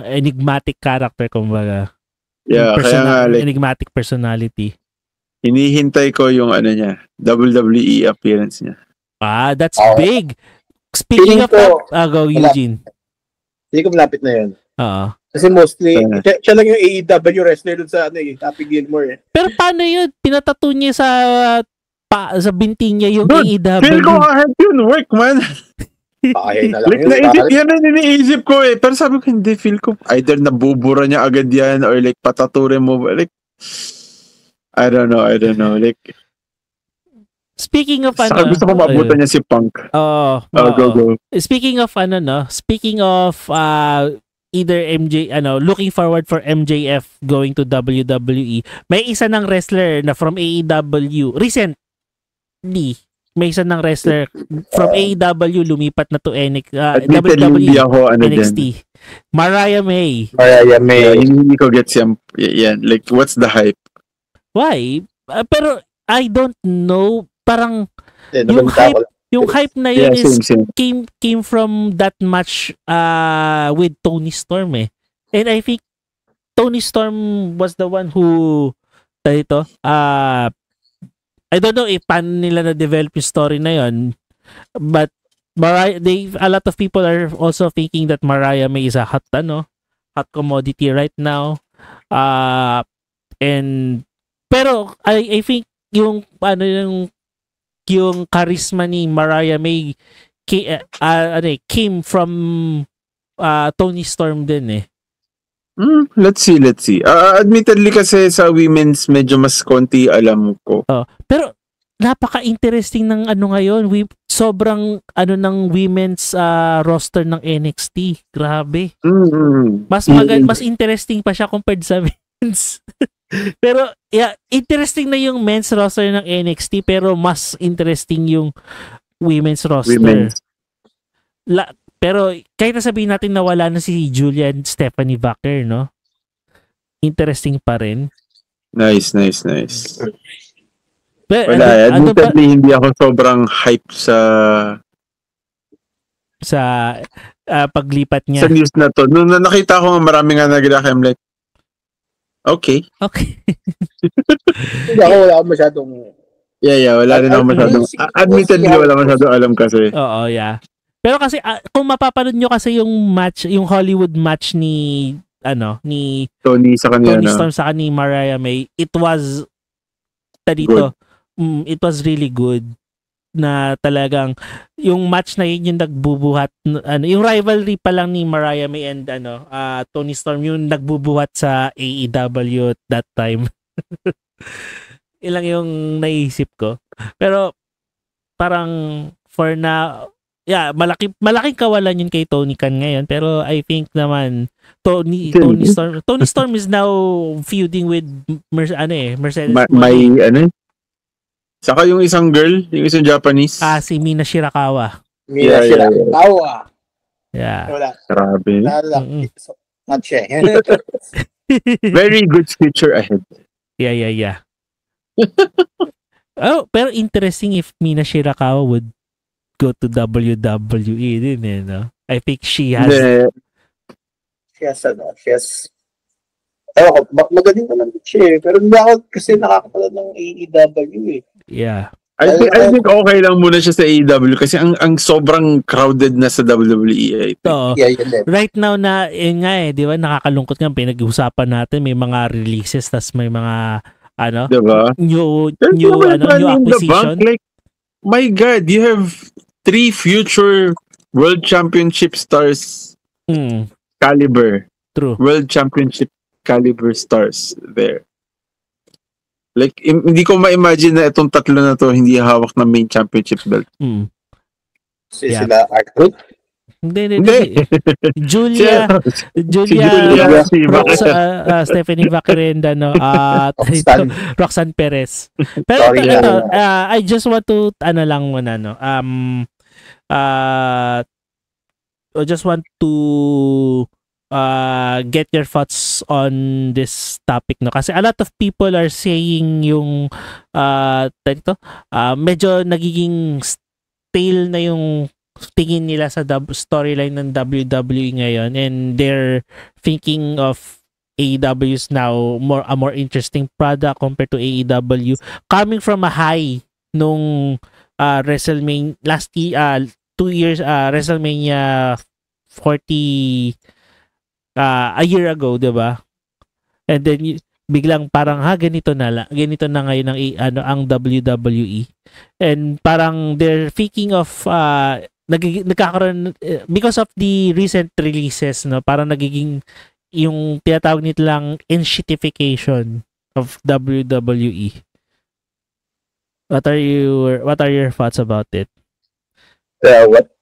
[SPEAKER 3] enigmatic character, kumbaga.
[SPEAKER 2] Yeah, kaya nga, like,
[SPEAKER 3] enigmatic personality.
[SPEAKER 2] Hinihintay ko yung, niya, WWE appearance niya.
[SPEAKER 3] That's big. Speaking of that, go, Eugene.
[SPEAKER 1] Hindi ko malapit na yun. Kasi mostly, siya lang yung AEW wrestler dun sa Happy Gilmore.
[SPEAKER 3] Pero paano yun? Pinatato niya sa binti niya yung AEW.
[SPEAKER 2] Feel ko kahit yun work, man. Like, yan ang iniisip ko Pero sabi ko, hindi, feel ko either nabubura niya agad yan or like pataturin mo. Like, I don't know. Like,
[SPEAKER 3] speaking of
[SPEAKER 2] gusto ko maabutan niya si Punk. Go.
[SPEAKER 3] Speaking of either looking forward for MJF going to WWE. May isa ng wrestler na from AEW recently. May isa ng wrestler from AEW lumipat na to WWE NXT. Mariah May.
[SPEAKER 2] Hindi ko gets yan. Like, what's the hype?
[SPEAKER 3] Why? Pero I don't know. Parang yung hype Yung hype na yun
[SPEAKER 2] same.
[SPEAKER 3] came from that match with Toni Storm eh. And I think Toni Storm was the one who I don't know if paano nila na-develop yung story na yun, but a lot of people are also thinking that Mariah May is a hot commodity right now. And pero I think yung charisma ni Mariah May came from Toni Storm din eh.
[SPEAKER 2] Let's see. Admittedly kasi sa women's medyo mas konti alam ko.
[SPEAKER 3] Pero napaka-interesting ng ngayon. Sobrang ng women's roster ng NXT. Grabe. Mas interesting pa siya compared sa men's. Pero interesting na yung men's roster ng NXT pero mas interesting yung women's roster. Pero kahit na sabihin natin na wala na si Julia and Stephanie Vaquer, no? Interesting pa rin.
[SPEAKER 2] Nice.
[SPEAKER 3] But,
[SPEAKER 2] wala, admittedly hindi ako sobrang hype sa
[SPEAKER 3] paglipat niya.
[SPEAKER 2] Sa news na to. Nung nakita ko marami nga nag-react, I'm like, okay.
[SPEAKER 1] Hindi ako wala masyadong...
[SPEAKER 2] Yeah, wala rin ako masyadong... Admittedly, wala masyadong alam kasi.
[SPEAKER 3] Oo, yeah. Pero kasi kung mapapanood nyo kasi yung match, yung Hollywood match ni
[SPEAKER 2] Toni sa kanya,
[SPEAKER 3] Toni Storm sa ni Mariah May, it was it was really good na talagang yung match na yun yung nagbubuhat yung rivalry pa lang ni Mariah May and Toni Storm yung nagbubuhat sa AEW at that time. Ilang yung naisip ko. Pero parang for now malaking kawalan yun kay Tony Khan ngayon, pero I think naman Tony Storm is now feuding with Mercedes.
[SPEAKER 2] Saka yung isang girl, yung isang Japanese.
[SPEAKER 3] Si Mina Shirakawa. Yeah.
[SPEAKER 2] Grabe.
[SPEAKER 1] Not siya.
[SPEAKER 2] Very good future ahead.
[SPEAKER 3] Yeah. Pero interesting if Mina Shirakawa would go to WWE din eh, no? I think she has
[SPEAKER 1] magaling naman siya eh. Pero hindi ako kasi nakakapala ng AEW eh.
[SPEAKER 3] Yeah.
[SPEAKER 2] I think okay lang muna siya sa AEW kasi ang sobrang crowded na sa WWE.
[SPEAKER 3] Right now na di ba nakakalungkot nga pinag-uusapan natin may mga releases tas may mga
[SPEAKER 2] diba?
[SPEAKER 3] new acquisition.
[SPEAKER 2] Like, my God, you have 3 future World Championship stars caliber.
[SPEAKER 3] True.
[SPEAKER 2] World Championship caliber stars there. Like, hindi ko ma-imagine na itong tatlo na to hindi hawak ng main championship belt.
[SPEAKER 1] Sila R-Truth?
[SPEAKER 3] Hindi. Julia, Stephanie Vaquer and Roxanne Perez. Pero I just want to I just want to get your thoughts on this topic, no? Kasi a lot of people are saying yung medyo nagiging stale na yung tingin nila sa storyline ng WWE ngayon, and they're thinking of AEW is now a more interesting product compared to AEW, coming from a high nung WrestleMania last year, 2 years, WrestleMania 40 a year ago, 'di ba? And then biglang parang ganito na ngayon ang WWE, and parang they're thinking of nagkakaroon because of the recent releases, no, parang nagiging yung tinatawag nilang enshittification of WWE. What are your thoughts about it?
[SPEAKER 1] What?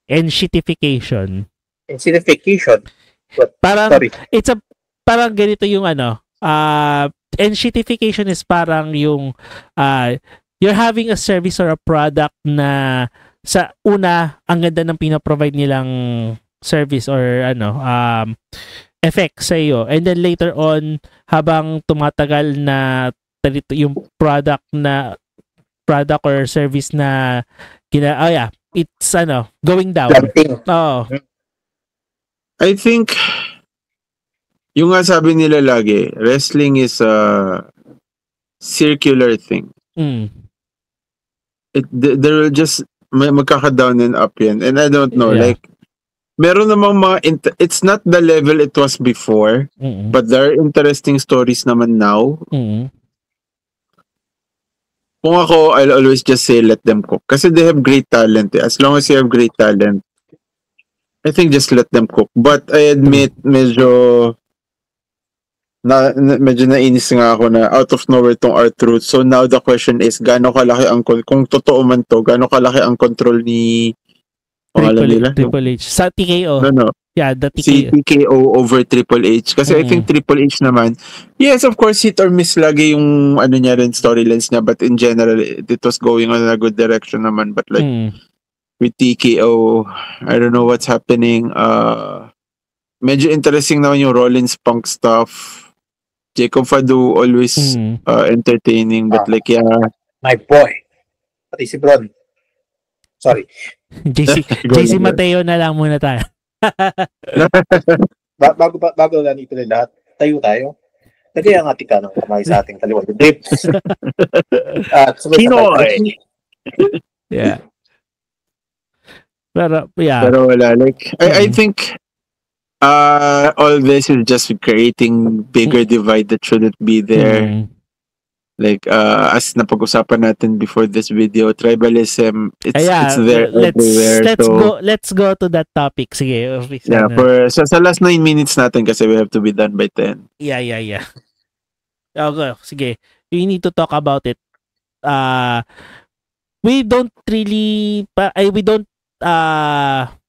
[SPEAKER 3] Enshittification.
[SPEAKER 1] What?
[SPEAKER 3] Parang
[SPEAKER 1] Sorry.
[SPEAKER 3] Parang ganito yung enshittification is parang yung you're having a service or a product na sa una ang ganda ng pina-provide nilang service or effect sa iyo, and then later on habang tumatagal na yung product na product or service na it's going down. Oh.
[SPEAKER 2] I think yung nga sabi nila lagi, wrestling is a circular thing. There will just magkaka-down and up yan. And I don't know, like meron namang mga it's not the level it was before, but there are interesting stories naman now. Kung ako, I'll always just say let them cook. Kasi they have great talent. As long as you have great talent, I think just let them cook. But I admit, medyo nainis nga ako na out of nowhere tong R-Truth. So now the question is, gaano kalaki kung totoo man to, gaano kalaki ang control ni
[SPEAKER 3] Triple H. Sa TKO.
[SPEAKER 2] No.
[SPEAKER 3] Yeah, the TKO.
[SPEAKER 2] Si TKO over Triple H. Kasi I think Triple H naman, yes, of course, hit or miss lagi yung niya rin, storylines niya. But in general, it was going on a good direction naman. But like, with TKO, I don't know what's happening. Medyo interesting naman yung Rollins Punk stuff. Jacob Fadu, always entertaining. But like,
[SPEAKER 1] my boy. Pati si Bron. Sorry.
[SPEAKER 3] JC Mateo na lang muna tayo.
[SPEAKER 1] bago na ito rin lahat, tayo. Lagay ang ating kanong kamay sa ating kaliwa. Dips. At
[SPEAKER 2] Pinoy.
[SPEAKER 3] Yeah. Pero
[SPEAKER 2] wala. Like, I think all this is just creating bigger divide that shouldn't be there. Like, as napag-usapan natin before this video, tribalism, it's there everywhere.
[SPEAKER 3] Let's go to that topic. Sige.
[SPEAKER 2] Sa last 9 minutes natin kasi we have to be done by 10.
[SPEAKER 3] Yeah. Okay, sige. We need to talk about it.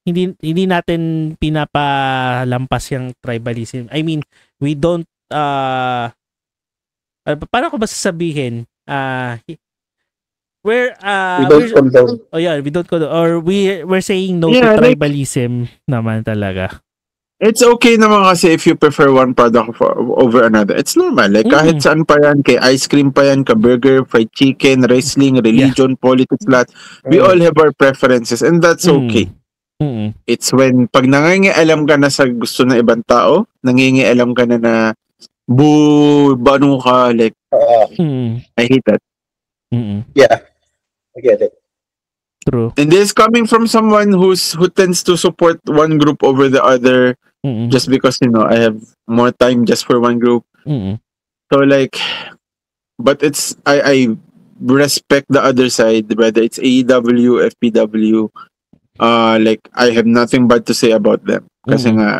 [SPEAKER 3] Hindi natin pinapalampas yung tribalism. I mean, we don't paano ko ba sasabihin? We don't condone. We don't condone. Or we're saying no to tribalism naman talaga.
[SPEAKER 2] It's okay naman kasi if you prefer one product over another. It's normal. Like kahit saan pa yan, kay ice cream pa yan, ka burger, fried chicken, wrestling, religion, politics, lahat. We all have our preferences and that's okay. It's when pag nangingialam ka na sa gusto ng ibang tao, nangingialam ka na bano ka, like, I hate that.
[SPEAKER 1] Yeah, I get it.
[SPEAKER 3] True.
[SPEAKER 2] And this is coming from someone who tends to support one group over the other, just because, I have more time just for one group. So like, but it's, I respect the other side, whether it's AEW, FPW, like, I have nothing bad to say about them. Kasi nga,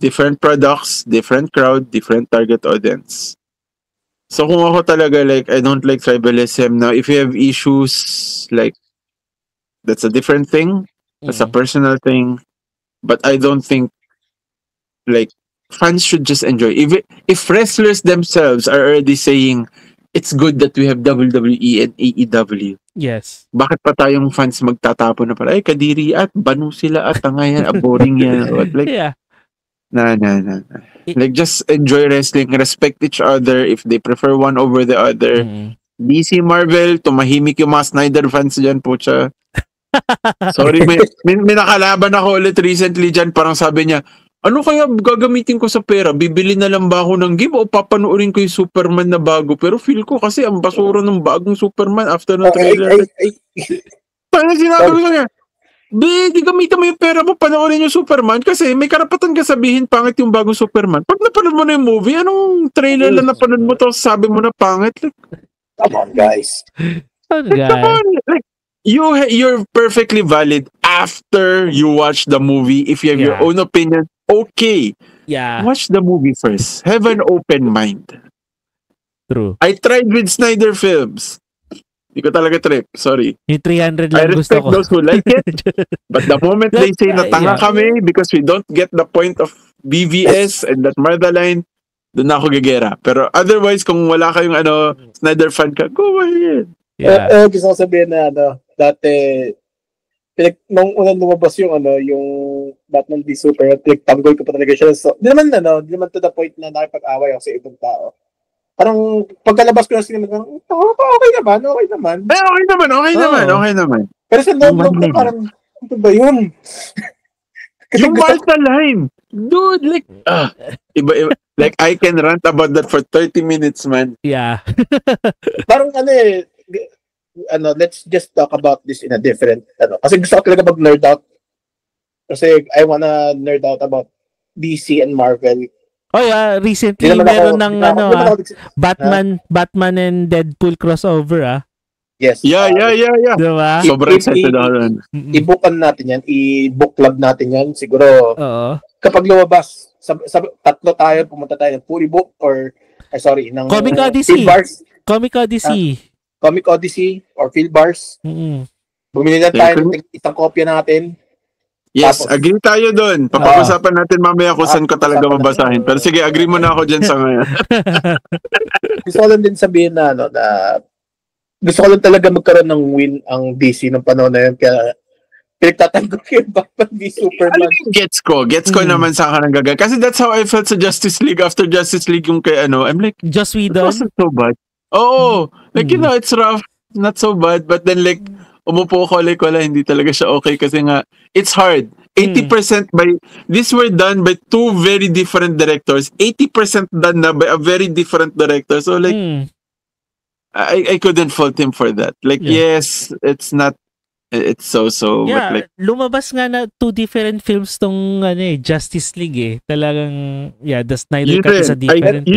[SPEAKER 2] different products, different crowd, different target audience. So kung ako talaga, like, I don't like tribalism. Now, if you have issues, like, that's a different thing. That's a personal thing. But I don't think, like, fans should just enjoy. If wrestlers themselves are already saying, it's good that we have WWE and AEW.
[SPEAKER 3] Yes.
[SPEAKER 2] Bakit pa tayong fans magtatapon na pala, kadiri at banu sila at tangayan, boring yan. Like, Nah. Like, just enjoy wrestling, respect each other if they prefer one over the other. DC, Marvel, tumahimik yung mga Snyder fans dyan, pucha. Sorry, may nakalaban ako ulit recently dyan, parang sabi niya, ano kaya gagamitin ko sa pera? Bibili na lang ba ako ng game o papanoorin ko yung Superman na bago? Pero feel ko kasi ang basura ng bagong Superman after ng trailer. Parang sinabi ko sa niya, di gamitin mo yung pera mo, panoorin yung Superman kasi may karapatan ka sabihin pangit yung bagong Superman. Pag napanood mo na yung movie, anong trailer lang napanood mo to, sabi mo na pangit? Like,
[SPEAKER 1] come on, guys.
[SPEAKER 2] Come on. Like, you're perfectly valid after you watch the movie. If you have your own opinion, okay.
[SPEAKER 3] Yeah.
[SPEAKER 2] Watch the movie first. Have an open mind.
[SPEAKER 3] True.
[SPEAKER 2] I tried with Snyder Films. Hindi ko talaga trip. Sorry.
[SPEAKER 3] Yung 300 lang gusto ko.
[SPEAKER 2] I respect those who like it. But the moment they say na tanga kami because we don't get the point of BVS and that Martha line, doon na ako gagera. Pero otherwise, kung wala kayong Snyder fan ka, go ahead.
[SPEAKER 1] Yeah. Gusto ko sabihin na dati, nung unang lumabas yung Batman v Superman, tanggol ko pa talaga siya. So, di naman to the point na nakipag-away ako sa ibang tao. Parang pagkalabas ko ng cinema, okay naman.
[SPEAKER 2] Okay naman.
[SPEAKER 1] Pero sa loob ko parang, ano ba yun?
[SPEAKER 2] Yung Malta line! Dude, like, iba. Like, I can rant about that for 30 minutes, man.
[SPEAKER 3] Yeah.
[SPEAKER 1] Parang let's just talk about this in a different, kasi gusto ko talaga mag-nerd out. Kasi I wanna nerd out about DC and Marvel.
[SPEAKER 3] Oh yeah, recently meron ng Batman and Deadpool crossover
[SPEAKER 1] Yes.
[SPEAKER 2] Yeah.
[SPEAKER 3] Diba?
[SPEAKER 2] Sobrang excited ako doon.
[SPEAKER 1] I-bookan natin yan, i-book club natin yan. Siguro, kapag lumabas, tatlo tayo, pumunta tayo ng fully book or, ng
[SPEAKER 3] Comic Odyssey. Comic Odyssey
[SPEAKER 1] or Field Bars. Bumili lang tayo ng isang kopya natin.
[SPEAKER 2] Yes, tapos, agree tayo doon. Papag-usapan natin mamaya kung saan ko talaga mabasahin. Pero sige, agree mo na ako dyan sa ngayon.
[SPEAKER 1] Gusto ko lang din sabihin na, gusto ko lang talaga magkaroon ng win ang DC ng panahon na yun. Kaya, pinagtatanggol ko yung Batman v Superman.
[SPEAKER 2] Gets ko naman sa akin ang gagal. Kasi that's how I felt sa Justice League. After Justice League yung kay I'm like,
[SPEAKER 3] Joss Whedon?
[SPEAKER 2] It wasn't so bad. Oo. Like, it's rough. Not so bad. But then like, umupo ko like wala, hindi talaga siya okay kasi nga, it's hard. 80% these were done by two very different directors. 80% done na by a very different director. So like, I couldn't fault him for that. Like, yes, it's so-so.
[SPEAKER 3] Yeah,
[SPEAKER 2] but like,
[SPEAKER 3] lumabas nga na two different films tong Justice League the Snyder Cut is a different.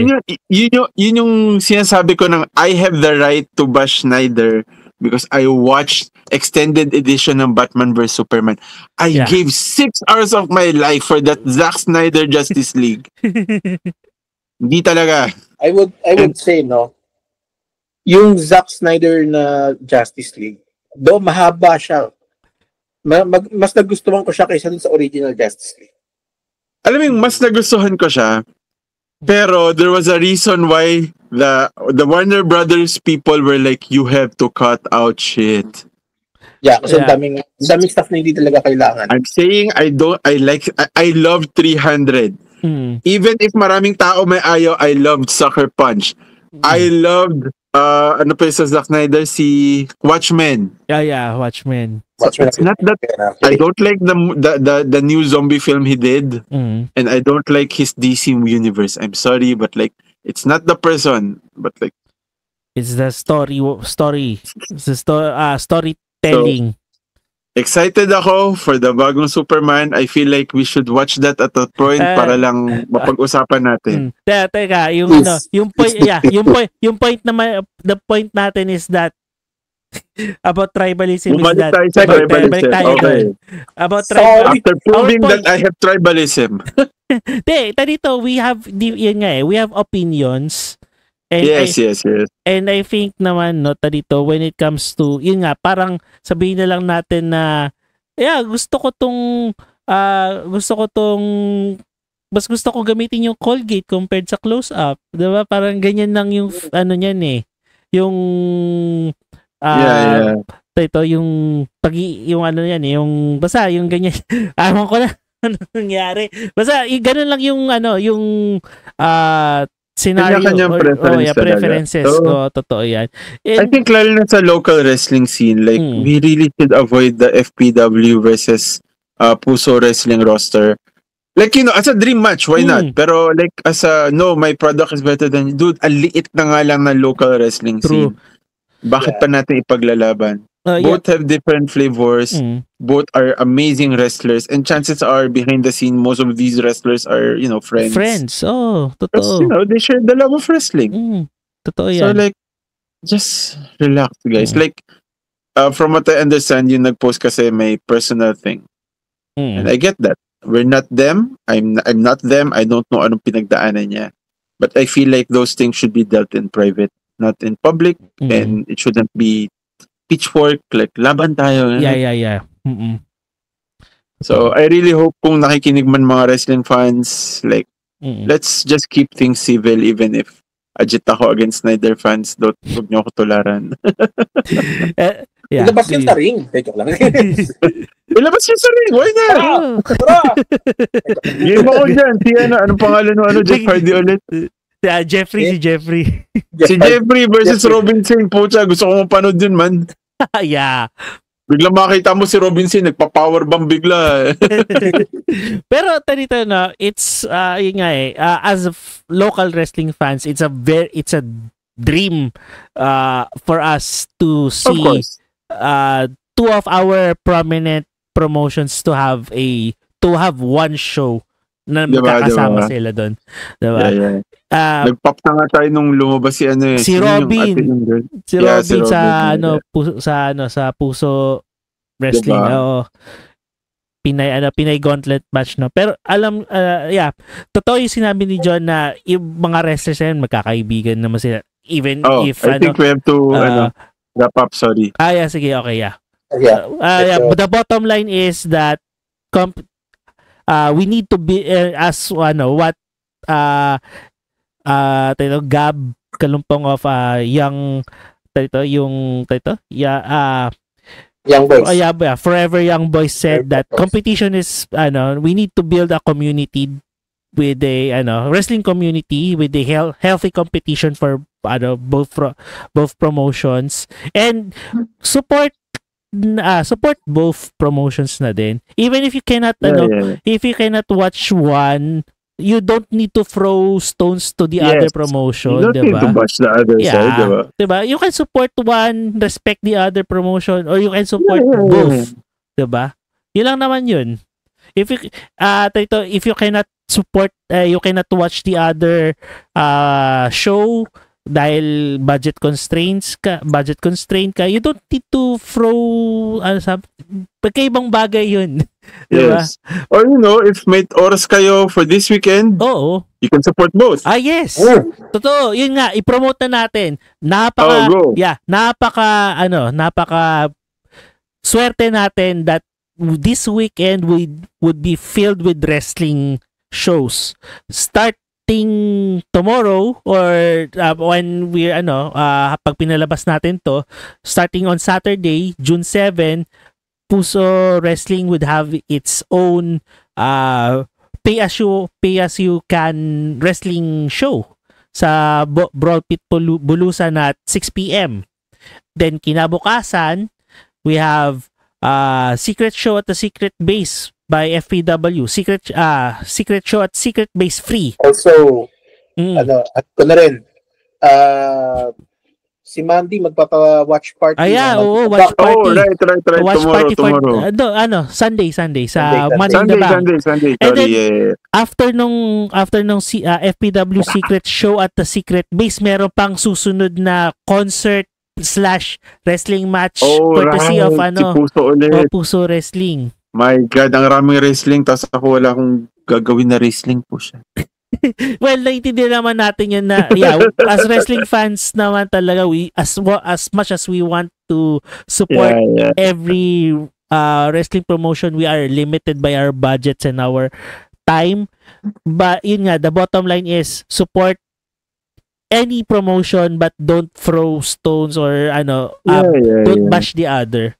[SPEAKER 2] Yun yung sinasabi ko ng I have the right to bash Snyder because I watched extended edition ng Batman vs Superman. I gave 6 hours of my life for that Zack Snyder Justice League. Hindi talaga.
[SPEAKER 1] I would say yung Zack Snyder na Justice League, mahaba siya. Mas nagustuhan ko siya kaysa dun sa original Justice League.
[SPEAKER 2] Alam mo, mas nagustuhan ko siya, pero there was a reason why the Warner Brothers people were like, you have to cut out shit.
[SPEAKER 1] Yeah, kasi daming stuff na hindi talaga kailangan.
[SPEAKER 2] I'm saying I love 300. Even if maraming tao may ayaw, I loved Sucker Punch. I loved ano pa sa Zack Snyder, si Watchmen.
[SPEAKER 3] Yeah, Watchmen.
[SPEAKER 2] It's not that I don't like the new zombie film he did, and I don't like his DC universe. I'm sorry, but like, it's not the person, but like,
[SPEAKER 3] it's the story. It's the storytelling.
[SPEAKER 2] So, excited ako for the bagong Superman. I feel like we should watch that at a point para lang mapag-usapan natin.
[SPEAKER 3] Teka, the point natin is that about tribalism is that
[SPEAKER 2] tribalism.
[SPEAKER 3] About tribalism.
[SPEAKER 2] After proving that I have tribalism.
[SPEAKER 3] Dito we have we have opinions. And
[SPEAKER 2] yes.
[SPEAKER 3] And I think naman dito when it comes to parang sabihin na lang natin na gusto ko gamitin yung Colgate compared sa Close-Up, 'di ba? Parang ganyan lang yung niyan yung ito yung yung basta yung ganyan. Alam ko na ano nangyari. Basta ganun lang yung scenario. Preferences. So, totoo yan. And,
[SPEAKER 2] I think lalo na sa local wrestling scene, like, we really should avoid the FPW versus Puso Wrestling roster. Like, as a dream match, why not? Pero like, as a, my product is better than, dude, ang liit na nga lang ng local wrestling scene. Bakit pa natin ipaglalaban? Both have different flavors. Both are amazing wrestlers. And chances are, behind the scene, most of these wrestlers are, friends.
[SPEAKER 3] Totoo.
[SPEAKER 2] They share the love of wrestling.
[SPEAKER 3] Totoo yan.
[SPEAKER 2] So, like, just relax, guys. Like, from what I understand, yung nag-post kasi may personal thing. And I get that. We're not them. I'm not them. I don't know anong pinagdaanan niya. But I feel like those things should be dealt in private, not in public. And it shouldn't be pitchfork, like, laban tayo.
[SPEAKER 3] Yeah.
[SPEAKER 2] So, I really hope kung nakikinig man mga wrestling fans, like, let's just keep things civil even if agit ako against Snyder fans. Huwag niyo ako tularan.
[SPEAKER 1] Ilabas yun sa ring. Teka lang.
[SPEAKER 2] Ilabas yun sa ring. Why not? Tara! Game ako dyan. Si anong pangalan Jeff Hardy ulit?
[SPEAKER 3] Si Jeffrey.
[SPEAKER 2] Si Jeffrey versus Robinson, pucha, gusto ko mapanood yun, man.
[SPEAKER 3] Yeah.
[SPEAKER 2] Bigla makita mo si Robinson, nagpa-power bomb bigla.
[SPEAKER 3] Pero tanito no, it's yun nga as local wrestling fans, it's a dream for us to see two of our prominent promotions to have one show na magkakasama sila doon. Diba?
[SPEAKER 2] Yeah. Nagpop na nga tayo nung lumabas si ano eh.
[SPEAKER 3] Si Robin. Si Robin sa Puso Wrestling.
[SPEAKER 2] Diba?
[SPEAKER 3] Oo. Pinay gauntlet match no. Pero alam totoo yung sinabi ni John na yung mga wrestlers na yun, magkakaibigan naman sila. Even if
[SPEAKER 2] I think we have to wrap up, sorry.
[SPEAKER 3] Sige, okay, But the bottom line is that we need to be Gab Kalumpong of Young Boys. Forever Young Boys said that competition is we need to build a community with a wrestling community with a healthy competition for both promotions and support both promotions na din. Even if you cannot if you cannot watch one, you don't need to throw stones to the other promotion,
[SPEAKER 2] you don't need to watch the other side,
[SPEAKER 3] diba? You can support one, respect the other promotion, or you can support both, diba? Yun lang naman yun. If you cannot support, you cannot watch the other show dahil budget constraint ka, you don't need to throw pagkaibang bagay yun. Diba?
[SPEAKER 2] Yes. Or if may oras kayo for this weekend, you can support both.
[SPEAKER 3] Yes. Totoo. Yun nga, i-promote na natin. Napaka swerte natin that this weekend would be filled with wrestling shows. Starting tomorrow or when we pag pinalabas natin to, starting on Saturday, June 7, Puso Wrestling would have its own pay as you can wrestling show sa Brawl Pit Bulusan at 6 p.m. Then kinabukasan, we have Secret Show at the Secret Base by FPW. Secret Show at Secret Base free.
[SPEAKER 1] Also, at ko na rin, si Mandy magpapa-watch party.
[SPEAKER 3] Watch party.
[SPEAKER 2] Right.
[SPEAKER 3] Watch party
[SPEAKER 2] tomorrow.
[SPEAKER 3] Sunday sa Money in the Bank.
[SPEAKER 2] Sunday.
[SPEAKER 3] And then, after nung FPW Secret Show at the Secret Base, meron pang susunod na concert/wrestling match courtesy of Puso Wrestling.
[SPEAKER 2] My God, ang raming wrestling, tapos ako wala akong gagawin na wrestling po siya.
[SPEAKER 3] Well, naiintindihan naman natin yun na, as wrestling fans naman talaga, as much as we want to support every wrestling promotion, we are limited by our budgets and our time. But yun nga, the bottom line is support any promotion but don't throw stones or don't bash the other.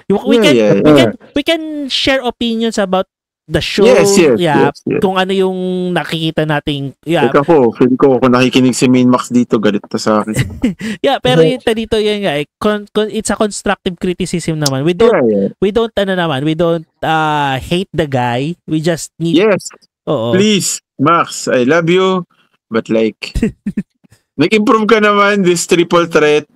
[SPEAKER 3] We can share opinions about the show. Yes. Kung ano yung nakikita nating
[SPEAKER 2] feel ko kung nakikinig si Mainmax dito, galit na sa akin.
[SPEAKER 3] Pero dito yun nga, it's a constructive criticism naman. We don't hate the guy. We just need
[SPEAKER 2] please, Max, I love you, but nag-improve ka naman this triple threat,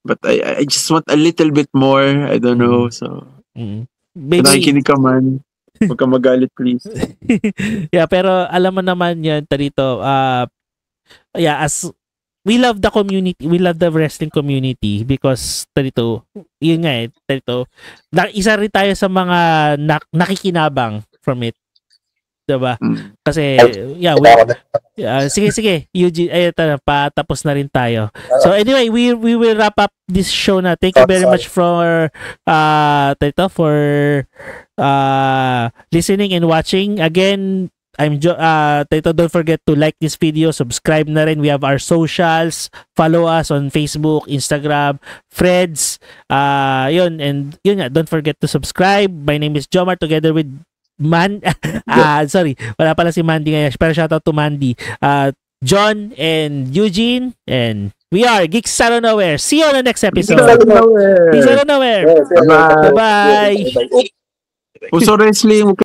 [SPEAKER 2] but I just want a little bit more. I don't know, so kung nakikinig ka man, huwag ka magalit, please.
[SPEAKER 3] Pero alam mo naman yan, Tarito, as we love the community, we love the wrestling community because, Tarito, yun nga Tarito, isa rin tayo sa mga nakikinabang from it. Diba? Kasi, sige, Eugene, patapos na rin tayo. So anyway, we will wrap up this show na. Thank you very much for listening and watching. Again, I'm don't forget to like this video, subscribe na rin. We have our socials. Follow us on Facebook, Instagram, Threads. Yun nga, don't forget to subscribe. My name is Jomar together with sorry, wala pala si Mandy ngayon, pero shoutout to Mandy. John and Eugene, and we are Geeks Out of Nowhere. See you on the next episode.
[SPEAKER 2] Geeks Out of Nowhere.
[SPEAKER 3] Geeks Out of Nowhere.
[SPEAKER 2] Bye-bye.
[SPEAKER 3] Bye-bye.
[SPEAKER 2] Puso Wrestling.